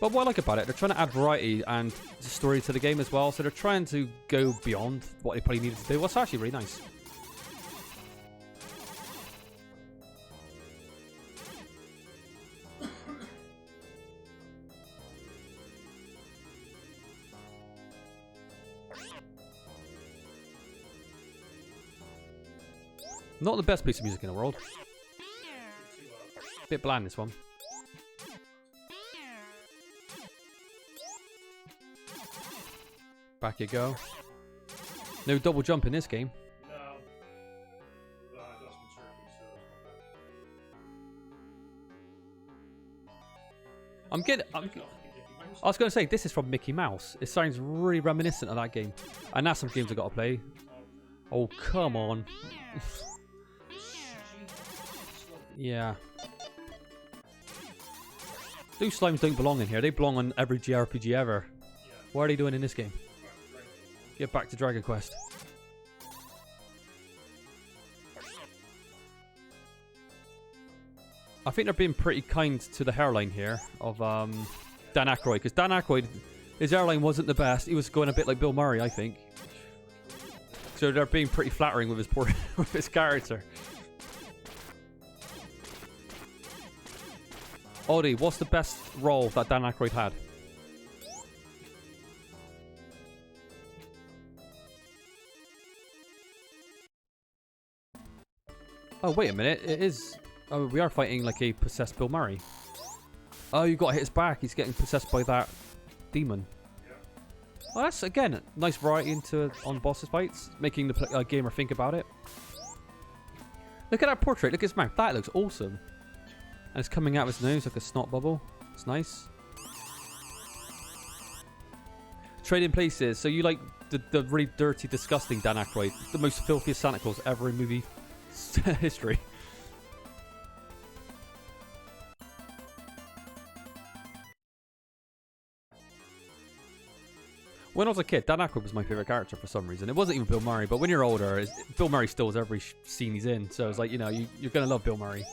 But what I like about it, they're trying to add variety and story to the game as well. So they're trying to go beyond what they probably needed to do. Well, it's actually really nice. Not the best piece of music in the world. Bit bland, this one. Back you go. No double jump in this game. No. Well, I got some turkeys, so it's not bad. I was going to say, this is from Mickey Mouse. It sounds really reminiscent of that game. And that's some games I've got to play. Oh, come on. Yeah. Those slimes don't belong in here. They belong on every JRPG ever. What are they doing in this game? Get back to Dragon Quest. I think they're being pretty kind to the hairline here of Dan Aykroyd. Because Dan Aykroyd, his hairline wasn't the best. He was going a bit like Bill Murray, I think. So they're being pretty flattering with his poor with his character. Odie, what's the best role that Dan Aykroyd had? Oh, wait a minute. It is... Oh, we are fighting like a possessed Bill Murray. Oh, you got to hit his back. He's getting possessed by that demon. Well, that's, again, nice variety on boss fights. Making the gamer think about it. Look at that portrait. Look at his mouth. That looks awesome. And it's coming out of his nose like a snot bubble. It's nice. Trading places. So you like the really dirty, disgusting Dan Aykroyd. The most filthiest Santa Claus ever in movie history. When I was a kid, Dan Aykroyd was my favourite character for some reason. It wasn't even Bill Murray, but when you're older, Bill Murray steals every scene he's in. So it's like, you know, you're going to love Bill Murray.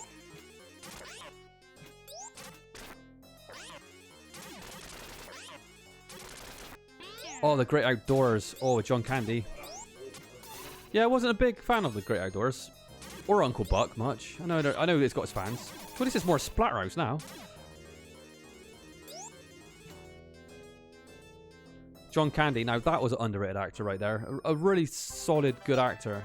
Oh, The Great Outdoors. Oh, John Candy. Yeah, I wasn't a big fan of The Great Outdoors. Or Uncle Buck much. I know it's got its fans. But this is more Splatterhouse now. John Candy. Now, that was an underrated actor right there. A really solid, good actor.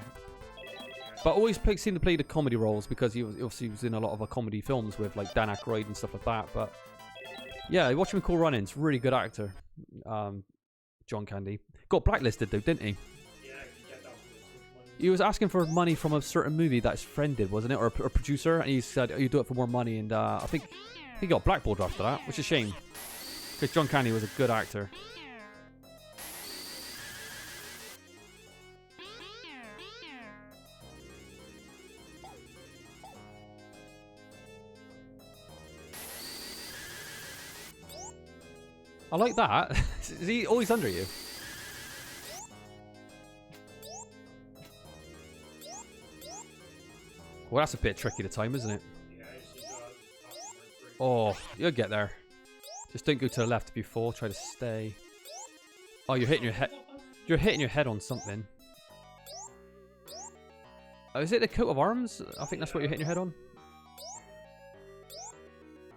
But always seemed to play the comedy roles because he was in a lot of comedy films with like Dan Aykroyd and stuff like that. But yeah, watch him in Cool Runnings. Really good actor. John Candy. Got blacklisted though, didn't he? Yeah, he was asking for money from a certain movie that his friend did, wasn't it? Or a producer. And he said, oh, you do it for more money. And I think he got blackballed after that, which is a shame. Because John Candy was a good actor. I like that. Is he always under you? Well, that's a bit tricky to time, isn't it? Yeah, Oh, you'll get there. Just don't go to the left before. Try to stay. Oh, you're hitting your head. You're hitting your head on something. Oh, is it the coat of arms? I think that's what you're hitting your head on.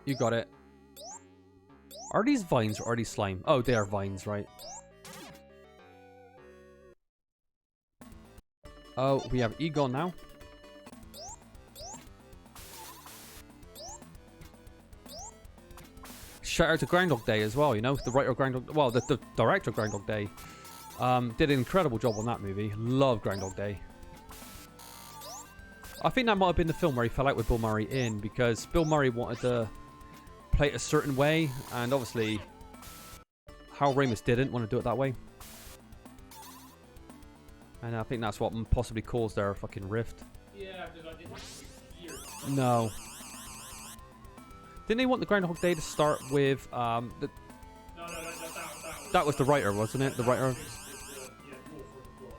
You got it. Are these vines or are these slime? Oh, they are vines, right? Oh, we have Egon now. Shout out to Groundhog Day as well, you know, the writer of Groundhog, well, the director of Groundhog Day, did an incredible job on that movie. Love Groundhog Day. I think that might have been the film where he fell out with Bill Murray in, because Bill Murray wanted to play it a certain way, and obviously Harold Ramis didn't want to do it that way. And I think that's what possibly caused their fucking rift. Yeah, because I didn't years. No. Didn't they want the Groundhog Day to start with No, that was the writer, wasn't it? The writer.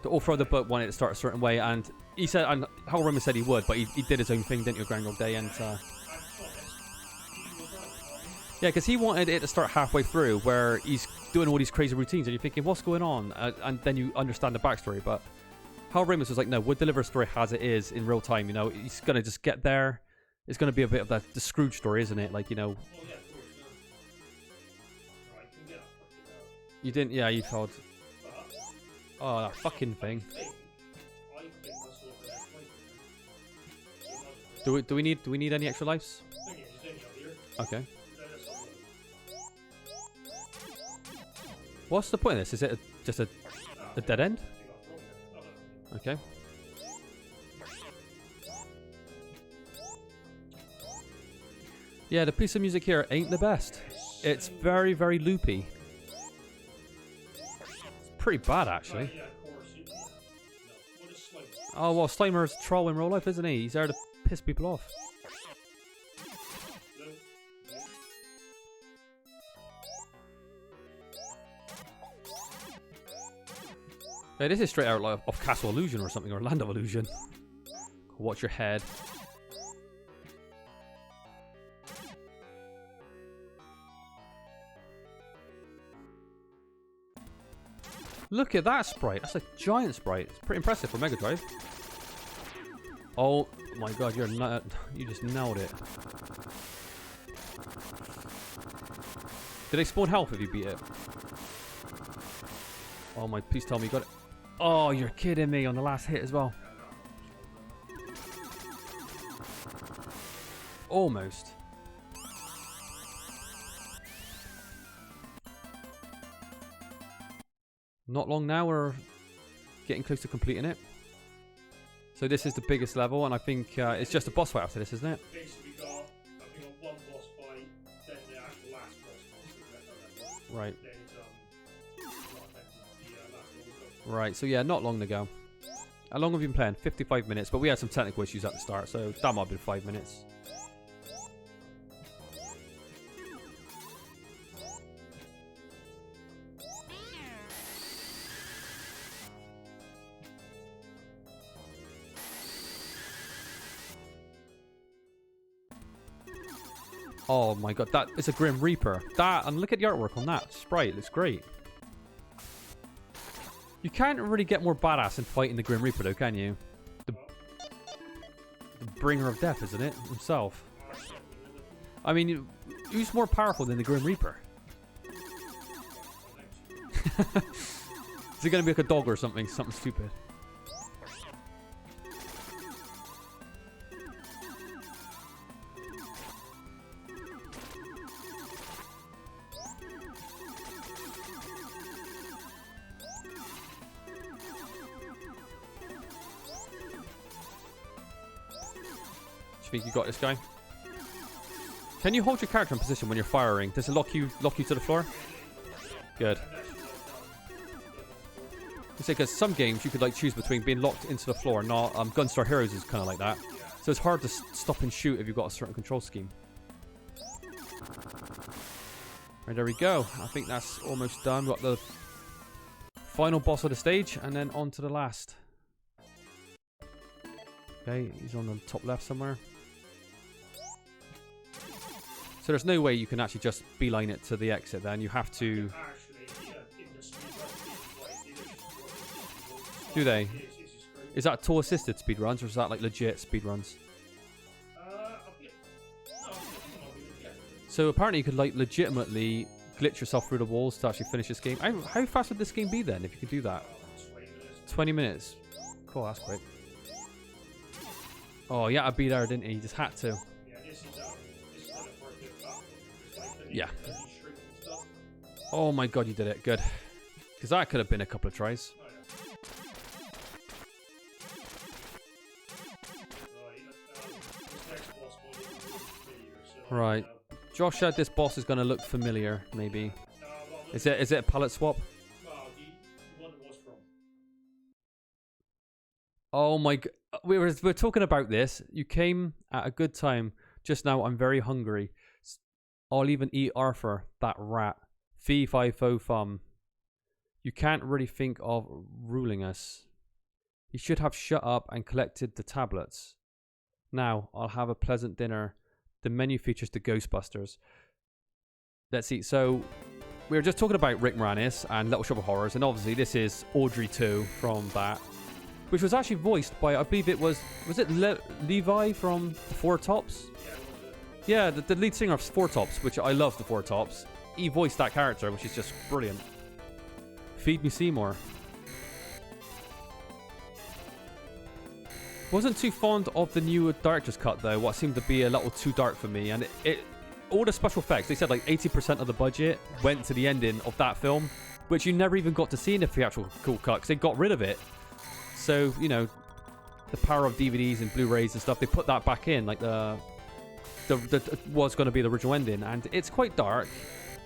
The author of the book wanted it to start a certain way, and he said, and Harold Ramis said he would, but he did his own thing, didn't he, Groundhog Day? And yeah, because he wanted it to start halfway through, where he's doing all these crazy routines, and you're thinking, what's going on? And then you understand the backstory. But Harold Ramis was like, no, we'll deliver a story as it is in real time. You know, he's gonna just get there. It's gonna be a bit of the Scrooge story, isn't it? Like, you know. You didn't, yeah, you told. Oh, that fucking thing. Do we need any extra lives? Okay. What's the point of this? Is it just a dead end? Okay. Yeah, the piece of music here ain't the best. It's very, very loopy. It's pretty bad, actually. Oh, well, Slimer's a troll in real life, isn't he? He's there to piss people off. Yeah, this is straight out like of Castle Illusion or something, or Land of Illusion. Watch your head. Look at that sprite. That's a giant sprite. It's pretty impressive for Mega Drive. Oh my god, you just nailed it. Did they spawn health if you beat it? Oh my, please tell me you got it. Oh, you're kidding me on the last hit as well. Almost. Not long now, we're getting close to completing it. So this is the biggest level, and I think it's just a boss fight after this, isn't it? Basically got, I think, one boss fight, then the actual last boss. Right. Then Right, so yeah, not long to go. How long have you been playing? 55 minutes, but we had some technical issues at the start, so that might have been 5 minutes. Oh my god, that is a Grim Reaper. That, and look at the artwork on that sprite, it looks great. You can't really get more badass than fighting the Grim Reaper though, can you? The bringer of death, isn't it? Himself. I mean, who's more powerful than the Grim Reaper? Is it going to be like a dog or something? Something stupid. Do you think you got this guy? Can you hold your character in position when you're firing? Does it lock you to the floor? Good. You say because some games you could like choose between being locked into the floor and not. Gunstar Heroes is kind of like that. So it's hard to stop and shoot if you've got a certain control scheme. Right, there we go. I think that's almost done. We've got the final boss of the stage and then on to the last. Okay, he's on the top left somewhere. So there's no way you can actually just beeline it to the exit then. You have to... Do they? Is that tool assisted speedruns or is that like legit speedruns? So apparently you could like legitimately glitch yourself through the walls to actually finish this game. How fast would this game be then if you could do that? 20 minutes. Cool, that's great. Oh, yeah, I'd be there, didn't he? He just had to. Yeah. Oh my god, you did it. Good. Because that could have been a couple of tries. Right. Josh said this boss is going to look familiar, maybe. Is it a palette swap? Oh my god. We're talking about this. You came at a good time. Just now, I'm very hungry. I'll even eat Arthur, that rat. Fee, fi, fo, fum. You can't really think of ruling us. You should have shut up and collected the tablets. Now, I'll have a pleasant dinner. The menu features the Ghostbusters. Let's see. So, we were just talking about Rick Moranis and Little Shop of Horrors, and obviously this is Audrey 2 from that, which was actually voiced by, I believe it was it Levi from the Four Tops? Yeah, the lead singer of Four Tops, which I love the Four Tops. He voiced that character, which is just brilliant. Feed me Seymour. Wasn't too fond of the new director's cut though. What seemed to be a little too dark for me, and it all the special effects. They said like 80% of the budget went to the ending of that film, which you never even got to see in the theatrical cut because they got rid of it. So you know, the power of DVDs and Blu-rays and stuff, they put that back in, like the was going to be the original ending, and it's quite dark.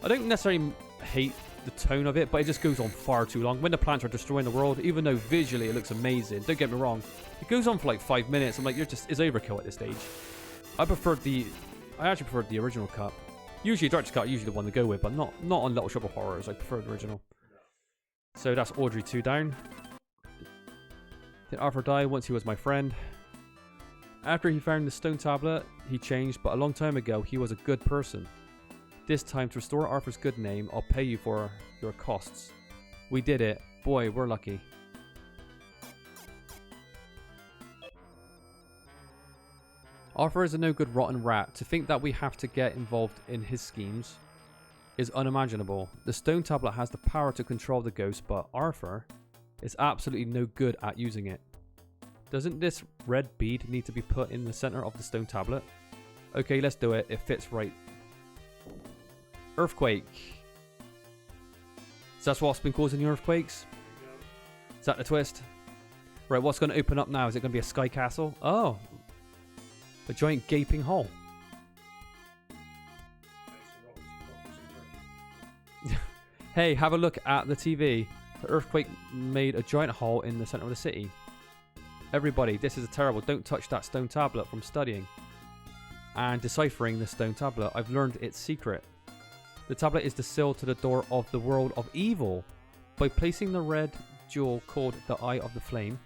I don't necessarily hate the tone of it, but it just goes on far too long. When the plants are destroying the world, even though visually it looks amazing, don't get me wrong, it goes on for like 5 minutes. I'm like, it's overkill at this stage. I actually preferred the original cut. Usually director's cut, usually the one to go with, but not on Little Shop of Horrors. I prefer the original. So that's Audrey 2 down. Did Arthur die once he was my friend? After he found the stone tablet, he changed, but a long time ago, he was a good person. This time, to restore Arthur's good name, I'll pay you for your costs. We did it. Boy, we're lucky. Arthur is a no-good rotten rat. To think that we have to get involved in his schemes is unimaginable. The stone tablet has the power to control the ghost, but Arthur is absolutely no good at using it. Doesn't this red bead need to be put in the center of the stone tablet? Okay, let's do it. It fits right. Earthquake. So that's what's been causing the earthquakes? Is that the twist? Right, what's going to open up now? Is it going to be a sky castle? Oh. A giant gaping hole. Hey, have a look at the TV. The earthquake made a giant hole in the center of the city. Everybody, this is terrible. Don't touch that stone tablet. From studying and deciphering the stone tablet, I've learned its secret. The tablet is the sill to the door of the world of evil. By placing the red jewel called the Eye of the Flame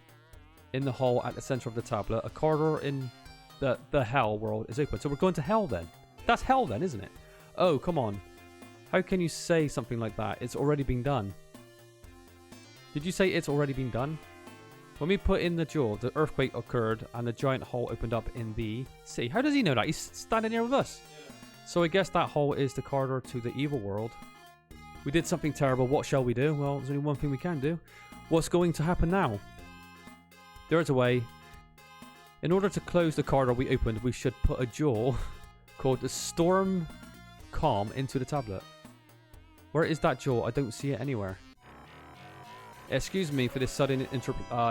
in the hole at the center of the tablet, a corridor in the hell world is open. So we're going to hell then. That's hell then, isn't it? Oh, come on. How can you say something like that? It's already been done. Did you say it's already been done? When we put in the jewel, the earthquake occurred and the giant hole opened up in the city. How does he know that? He's standing here with us. So I guess that hole is the corridor to the evil world. We did something terrible. What shall we do? Well, there's only one thing we can do. What's going to happen now? There is a way. In order to close the corridor we opened, we should put a jewel called the Storm Calm into the tablet. Where is that jewel? I don't see it anywhere. Excuse me for this sudden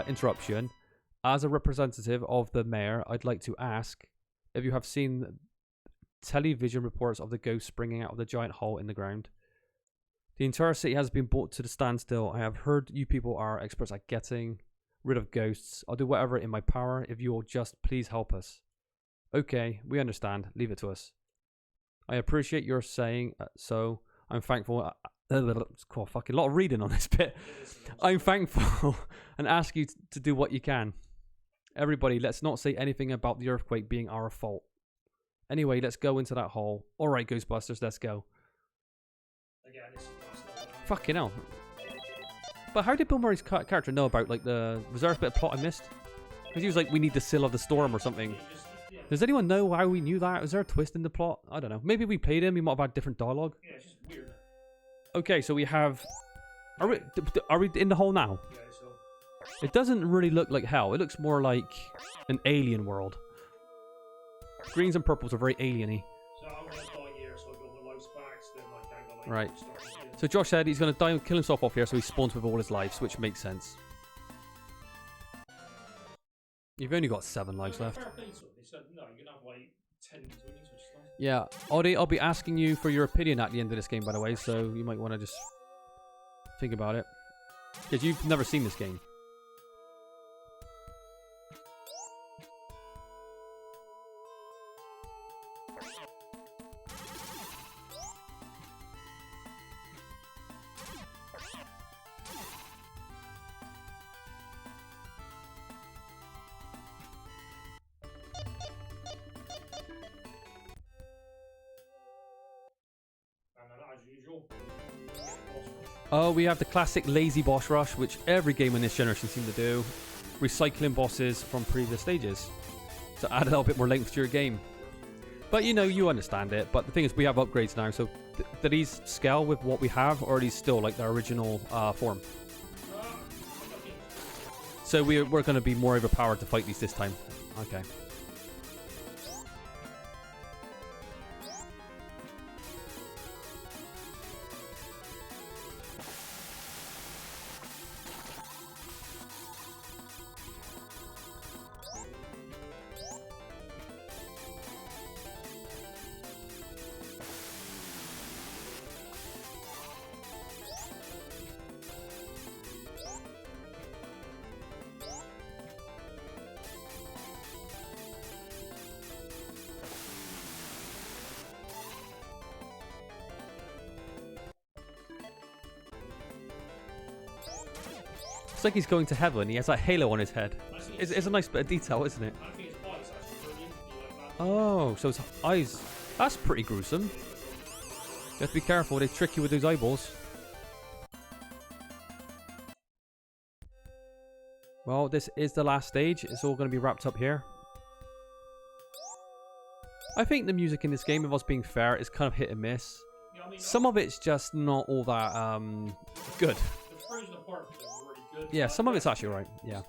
interruption. As a representative of the mayor, I'd like to ask if you have seen television reports of the ghost springing out of the giant hole in the ground. The entire city has been brought to the standstill. I have heard you people are experts at getting rid of ghosts. I'll do whatever in my power if you will just please help us. Okay, we understand. Leave it to us. I appreciate your saying so. I'm thankful. It's quite a fucking lot of reading on this bit. I'm thankful and ask you to do what you can. Everybody, let's not say anything about the earthquake being our fault. Anyway, let's go into that hole. Alright, Ghostbusters, let's go. Again, this is last Fucking hell. But how did Bill Murray's character know about, like, the... Was there a bit of plot I missed? Because he was like, we need the seal of the storm or something. Does anyone know how we knew that? Was there a twist in the plot? I don't know. Maybe we played him, he might have had different dialogue. Yeah, it's just weird. Okay, so we have... Are we in the hole now? Yeah, so... It doesn't really look like hell. It looks more like an alien world. Greens and purples are very alien-y. So I'm going to die here, so I've got my lives back, so then I can't go like... Right. Start again. So Josh said he's going to die and kill himself off here, so he spawns with all his lives, which makes sense. You've only got 7 lives left. Fair play to them. They said, no, you can have like 10 winnings, which is nice. Yeah, Audie, I'll be asking you for your opinion at the end of this game, by the way, so you might want to just think about it. Because you've never seen this game. Oh, we have the classic lazy boss rush, which every game in this generation seems to do. Recycling bosses from previous stages to add a little bit more length to your game. But you know, you understand it. But the thing is, we have upgrades now, so do these scale with what we have, or are these still like their original form? So we're going to be more overpowered to fight these this time. Okay. It's like he's going to heaven. He has that halo on his head. It's a nice bit of detail, isn't it? I think his eyes actually brilliant. You like that? Oh, so his eyes. That's pretty gruesome. You have to be careful. They trick you with those eyeballs. Well, this is the last stage. It's all going to be wrapped up here. I think the music in this game, if I was being fair, is kind of hit and miss. Yeah, I mean, Some of it's just not all that good. the frozen apartment is really good. Yeah, some of it's actually right. Yeah.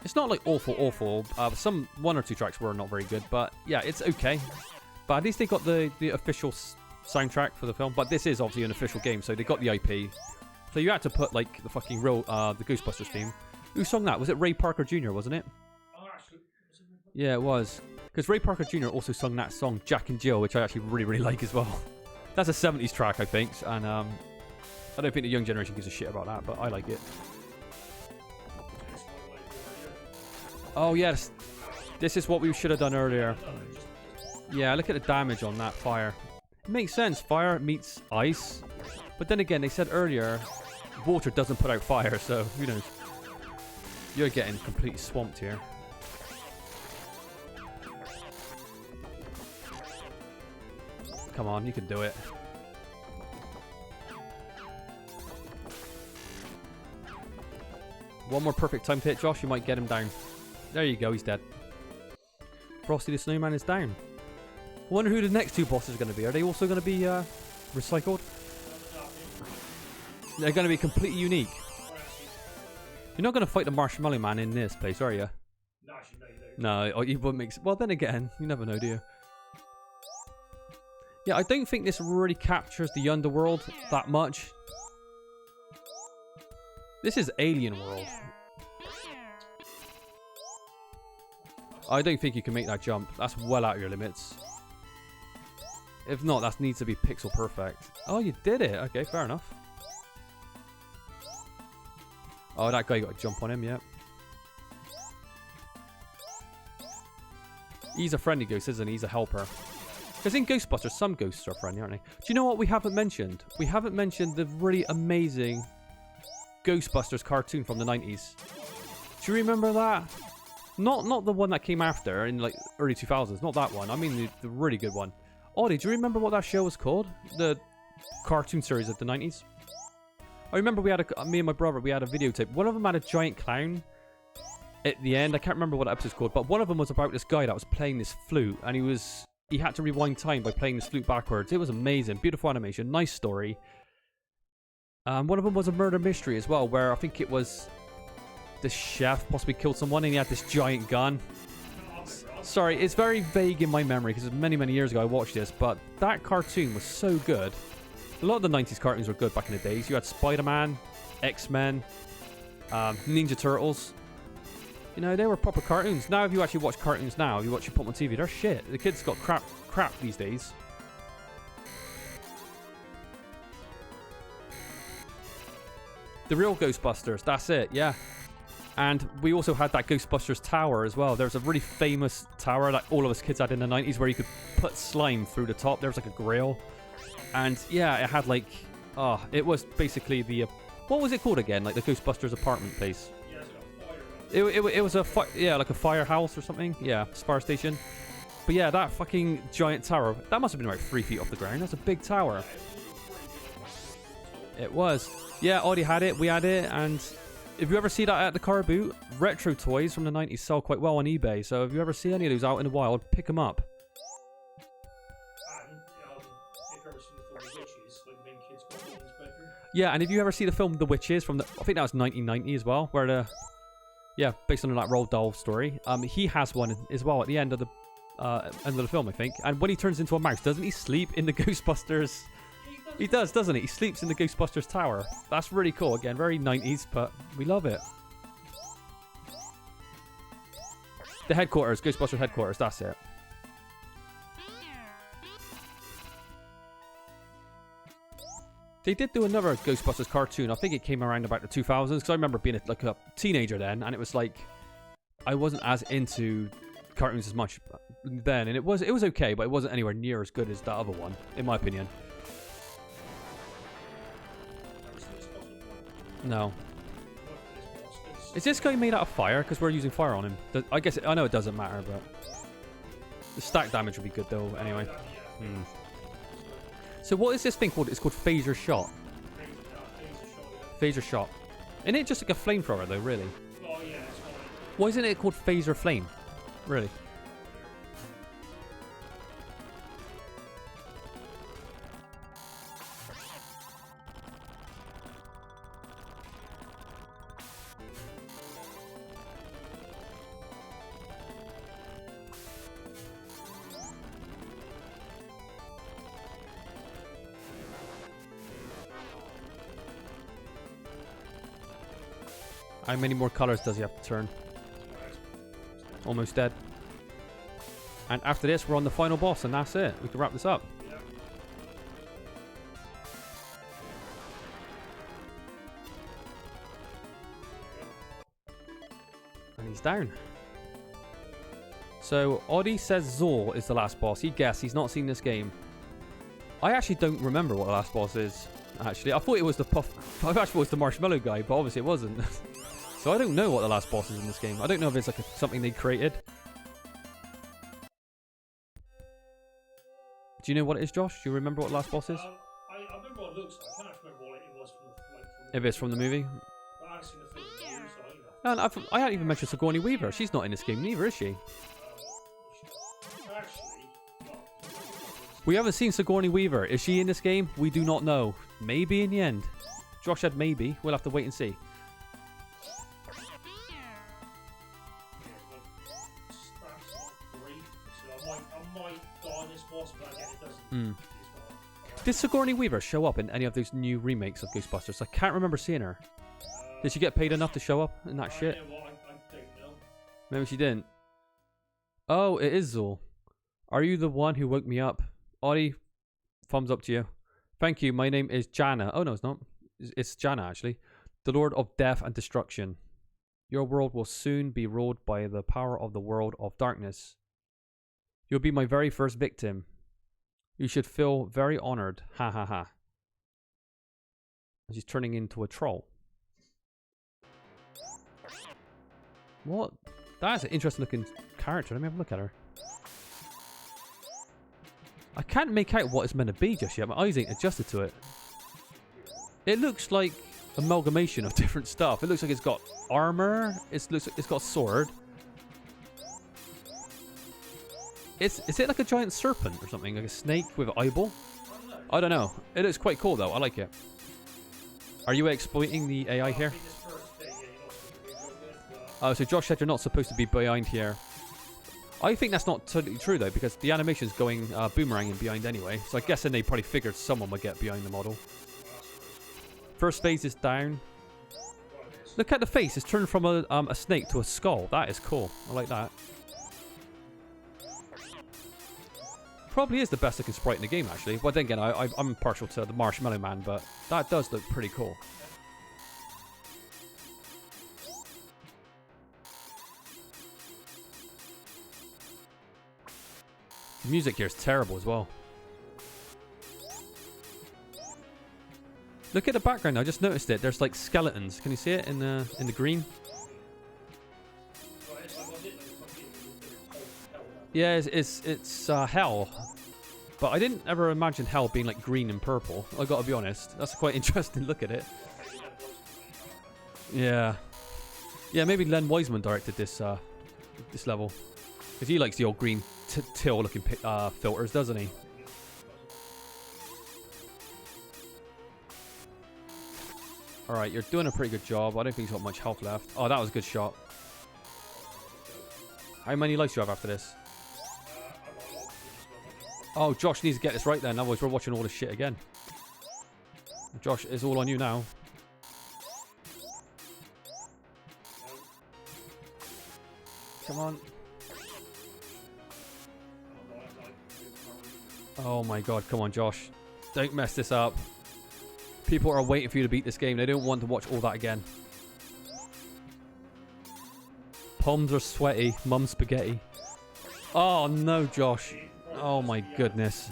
It's not like awful. Some 1 or 2 tracks were not very good, but yeah, it's okay. But at least they got the official soundtrack for the film. But this is obviously an official game, so they got the IP. So you had to put like the fucking real the Ghostbusters theme. Who sung that? Was it Ray Parker Jr., wasn't it? Oh, actually, was it Yeah, it was. Because Ray Parker Jr. also sung that song Jack and Jill, which I actually really like as well. That's a 70s track, I think, and I don't think the young generation gives a shit about that, but I like it. Oh yes, this is what we should have done earlier. Yeah, look at the damage on that fire. It makes sense, fire meets ice. But then again, they said earlier, water doesn't put out fire, so who knows. You're getting completely swamped here. Come on, you can do it. One more perfect time to hit Josh, you might get him down. There you go, he's dead. Frosty the Snowman is down. I wonder who the next 2 bosses are going to be. Are they also going to be recycled? They're going to be completely unique. You're not going to fight the Marshmallow Man in this place, are you? No, actually, no, you don't. No, you wouldn't make... Well, then again, you never know, do you? Yeah, I don't think this really captures the underworld that much. This is Alien World. I don't think you can make that jump. That's well out of your limits. If not, that needs to be pixel perfect. Oh, you did it. Okay, fair enough. Oh, that guy got a jump on him, yeah. He's a friendly ghost, isn't he? He's a helper. Because in Ghostbusters, some ghosts are friendly, aren't they? Do you know what we haven't mentioned? We haven't mentioned the really amazing Ghostbusters cartoon from the 90s. Do you remember that? Not the one that came after in like early 2000s. Not that one. I mean the really good one. Audie, do you remember what that show was called? The cartoon series of the 90s? I remember we had me and my brother, we had a videotape. One of them had a giant clown at the end. I can't remember what episode's called, but one of them was about this guy that was playing this flute, and he had to rewind time by playing this flute backwards. It was amazing. Beautiful animation. Nice story. One of them was a murder mystery as well, where I think it was the chef possibly killed someone and he had this giant gun. Sorry, it's very vague in my memory because many, many years ago I watched this, but that cartoon was so good. A lot of the 90s cartoons were good back in the days. You had Spider-Man, X-Men, Ninja Turtles. You know, they were proper cartoons. Now, if you actually watch cartoons now, if you put them on TV, they're shit. The kids got crap these days. The real Ghostbusters, that's it, yeah. And we also had that Ghostbusters tower as well. There's a really famous tower that all of us kids had in the 90s where you could put slime through the top. There was like a grill. And yeah, it had like, it was basically the, what was it called again? Like the Ghostbusters apartment place. Yeah, it's like a fire. It was a, like a firehouse or something. Yeah, fire station. But yeah, that fucking giant tower, that must have been about 3 feet off the ground. That's a big tower. It was. Yeah, Audie had it, we had it, and if you ever see that at the car boot, retro toys from the 90s sell quite well on eBay. So if you ever see any of those out in the wild, pick them up. And if you ever seen the film The Witches, when the main kids got in his bedroom. Yeah, and if you ever see the film The Witches from the, I think that was 1990 as well, where the, yeah, based on that Roald Dahl story, he has one as well at the end of the film, I think. And when he turns into a mouse, doesn't he sleep in the Ghostbusters? He does, doesn't he? He sleeps in the Ghostbusters tower. That's really cool. Again, very 90s, but we love it. The headquarters, Ghostbusters headquarters, that's it. They did do another Ghostbusters cartoon. I think it came around about the 2000s, because I remember being like a teenager then, and it was like, I wasn't as into cartoons as much then, and it was okay, but it wasn't anywhere near as good as that other one, in my opinion. No. Is this guy made out of fire? Because we're using fire on him. I guess I know it doesn't matter, but the stack damage would be good though. Anyway. So what is this thing called? It's called phaser shot. Phaser shot. Isn't it just like a flamethrower though? Really? Oh yeah, it's fine. Why isn't it called phaser flame? Really? How many more colors does he have to turn? Almost dead. And after this, we're on the final boss, and that's it. We can wrap this up. Yeah. And he's down. So, Audie says Zor is the last boss. He guessed. He's not seen this game. I actually don't remember what the last boss is. Actually, I thought it was the I actually thought it was the marshmallow guy, but obviously it wasn't. So I don't know what the last boss is in this game. I don't know if it's like something they created. Do you know what it is, Josh? Do you remember what the last boss is? I remember what it looks like. I can't actually remember what it was from the If it's from the movie? But I haven't seen the film, so And I haven't even mentioned Sigourney Weaver. She's not in this game neither, is she? actually, well, We haven't seen Sigourney Weaver. Is she in this game? We do not know. Maybe in the end. Josh said maybe. We'll have to wait and see. Did Sigourney Weaver show up in any of those new remakes of Ghostbusters? I can't remember seeing her. Did she get paid enough to show up in that shit? I don't know. Maybe she didn't. Oh, it is Zul. Are you the one who woke me up? Ollie, thumbs up to you. Thank you. My name is Jana. Oh, no, it's not. It's Jana, actually. The Lord of Death and Destruction. Your world will soon be ruled by the power of the world of darkness. You'll be my very first victim. You should feel very honored. Ha ha ha. She's turning into a troll. What? That's an interesting looking character. Let me have a look at her. I can't make out what it's meant to be just yet. My eyes ain't adjusted to it. It looks like amalgamation of different stuff. It looks like it's got armor. It looks like it's got a sword. Is it like a giant serpent or something? Like a snake with an eyeball? I don't know. It looks quite cool though. I like it. Are you exploiting the AI here? Oh, so Josh said you're not supposed to be behind here. I think that's not totally true though, because the animation's going boomeranging behind anyway. So I guess then they probably figured someone would get behind the model. First phase is down. Look at the face. It's turned from a snake to a skull. That is cool. I like that. Probably is the best looking sprite in the game, actually. Well, then again, I'm partial to the Marshmallow Man, but that does look pretty cool. The music here is terrible as well. Look at the background. I just noticed it. There's like skeletons. Can you see it in the green? Yeah, it's hell. But I didn't ever imagine hell being like green and purple. I gotta be honest. That's a quite interesting look at it. Yeah. Yeah, maybe Len Wiseman directed this this level. Because he likes the old green teal looking filters, doesn't he? Alright, you're doing a pretty good job. I don't think he's got much health left. Oh, that was a good shot. How many lives do you have after this? Oh, Josh needs to get this right then. Otherwise, we're watching all this shit again. Josh, it's all on you now. Come on. Oh my god, come on, Josh. Don't mess this up. People are waiting for you to beat this game. They don't want to watch all that again. Palms are sweaty. Mum's spaghetti. Oh no, Josh. Oh my goodness.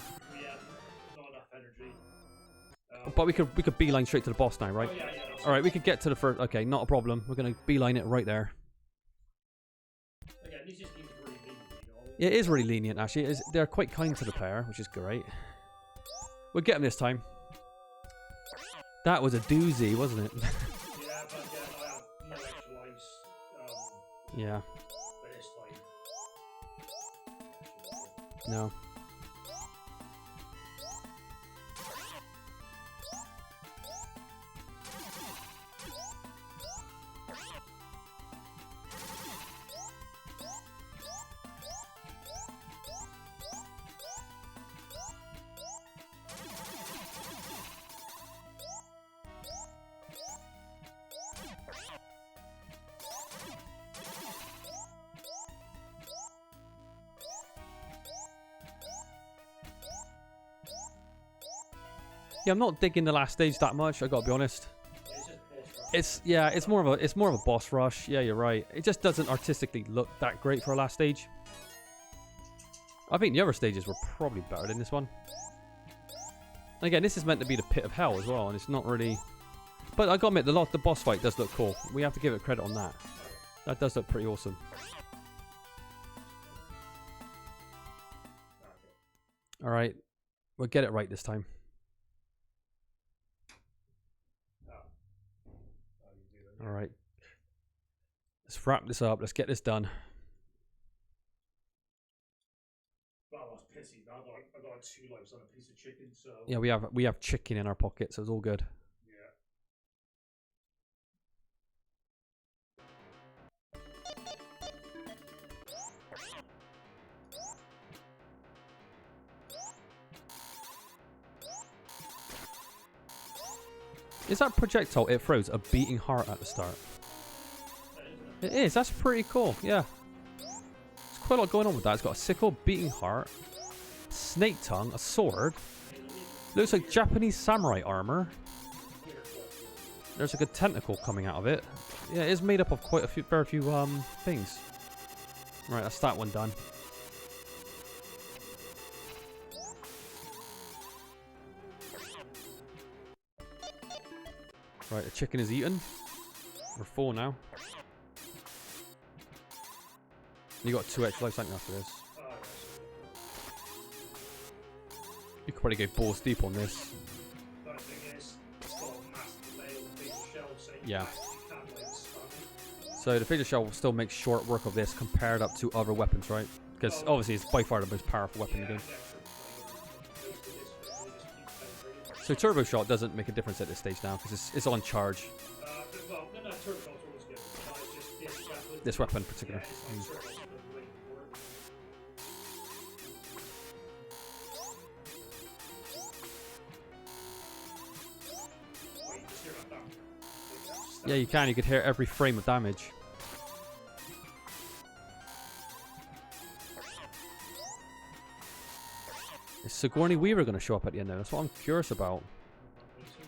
But we could beeline straight to the boss now, right? All right, we could get to the first. Okay, not a problem. We're gonna beeline it right there. It is really lenient, actually. They're quite kind to the player, which is great. We'll get him this time. That was a doozy, wasn't it? Yeah, but again, I have no extra lives. Yeah. But it's fine. No. Yeah, I'm not digging the last stage that much. I gotta be honest. It's more of a boss rush. Yeah, you're right. It just doesn't artistically look that great for a last stage. I think the other stages were probably better than this one. And again, this is meant to be the pit of hell as well, and it's not really. But I gotta admit, the boss fight does look cool. We have to give it credit on that. That does look pretty awesome. All right, we'll get it right this time. All right, let's wrap this up. Let's get this done. Well, I was pissy. I got 2 lives on a piece of chicken, so Yeah, we have chicken in our pocket, so it's all good. yeah. Is that projectile it throws a beating heart at the start? It is. That's pretty cool. Yeah. It's quite a lot going on with that. It's got a sickle, beating heart, snake tongue, a sword. Looks like Japanese samurai armor. There's like a tentacle coming out of it. Yeah, it is made up of quite a few, fair few things. Right, that's that one done. Right, the chicken is eaten. We're full now. You got 2 extra lives, haven't you, after this? You could probably go balls deep on this. Yeah. So the Phaser Shell will still make short work of this compared up to other weapons, right? Because obviously it's by far the most powerful weapon in the game. So Turbo Shot doesn't make a difference at this stage now because it's on charge. This weapon in particular. Yeah, you can. You could hear every frame of damage. Is Sigourney Weaver going to show up at the end now? That's what I'm curious about.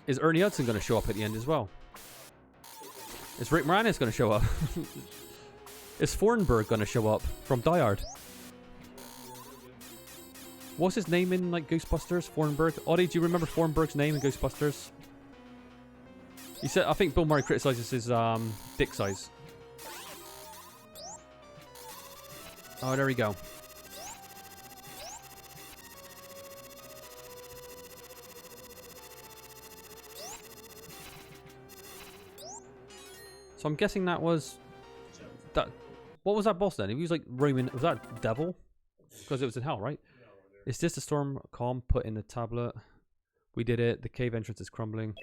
Is Ernie Hudson going to show up at the end as well? Is Rick Moranis going to show up? Is Thornburg going to show up from Die Hard? What's his name in like Ghostbusters? Thornburg? Audie, do you remember Thornburg's name in Ghostbusters? He said, I think Bill Murray criticizes his dick size. Oh, there we go. So I'm guessing that was that. What was that boss then? He was like roaming. Was that devil? Because it was in hell, right? Is this the storm calm put in the tablet? We did it. The cave entrance is crumbling.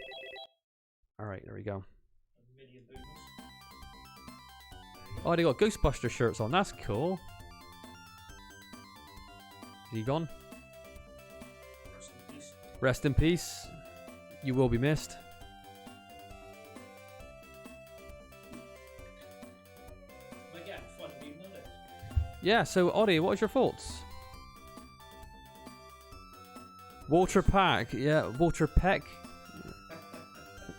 All right, there we go. Oh, they got Ghostbuster shirts on. That's cool. Is he gone? Rest in peace. You will be missed. Yeah, so Oddie, what was your thoughts? Walter Pack, yeah, Walter Peck.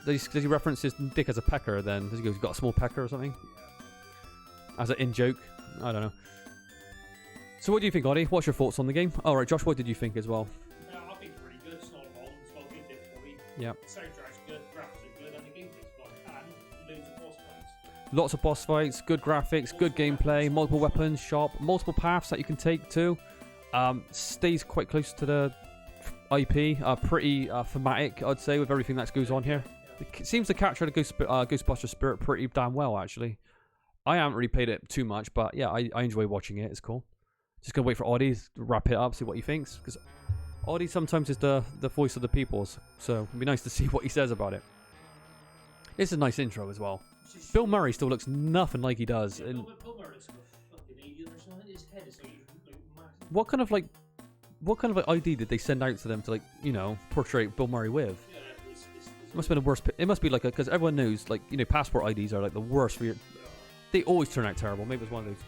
Does he reference his dick as a pecker then? Does he go, he's got a small pecker or something? As an in-joke? I don't know. So what do you think, Oddie? What's your thoughts on the game? Alright, Josh, what did you think as well? I think it's really good. It's not long, it's got a good difficulty. Yeah. Soundtrack's good, graphics are good, and the gameplay's fun. And loads of boss fights. Lots of boss fights, good graphics, good gameplay, multiple weapons, shop, multiple paths that you can take too. Stays quite close to the IP, pretty thematic, I'd say, with everything that goes on here. It seems to capture the Ghostbuster spirit pretty damn well, actually. I haven't really played it too much, but yeah, I enjoy watching it. It's cool. Just gonna wait for Audie to wrap it up, see what he thinks, because Audie sometimes is the voice of the peoples, so it'd be nice to see what he says about it. It's a nice intro as well. Bill Murray still looks nothing like he does. Yeah, Bill Murray looks like a fucking alien or something. His head is like massive. What kind of ID did they send out to them to, like, you know, portray Bill Murray with? Yeah, It must have been the worst. It must be like because everyone knows, like, you know, passport IDs are like the worst for your. They always turn out terrible. Maybe it's one of those.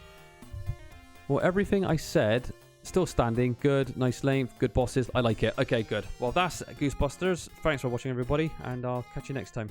Well, everything I said, still standing. Good, nice length, good bosses. I like it. Okay, good. Well, that's Ghostbusters. Thanks for watching, everybody, and I'll catch you next time.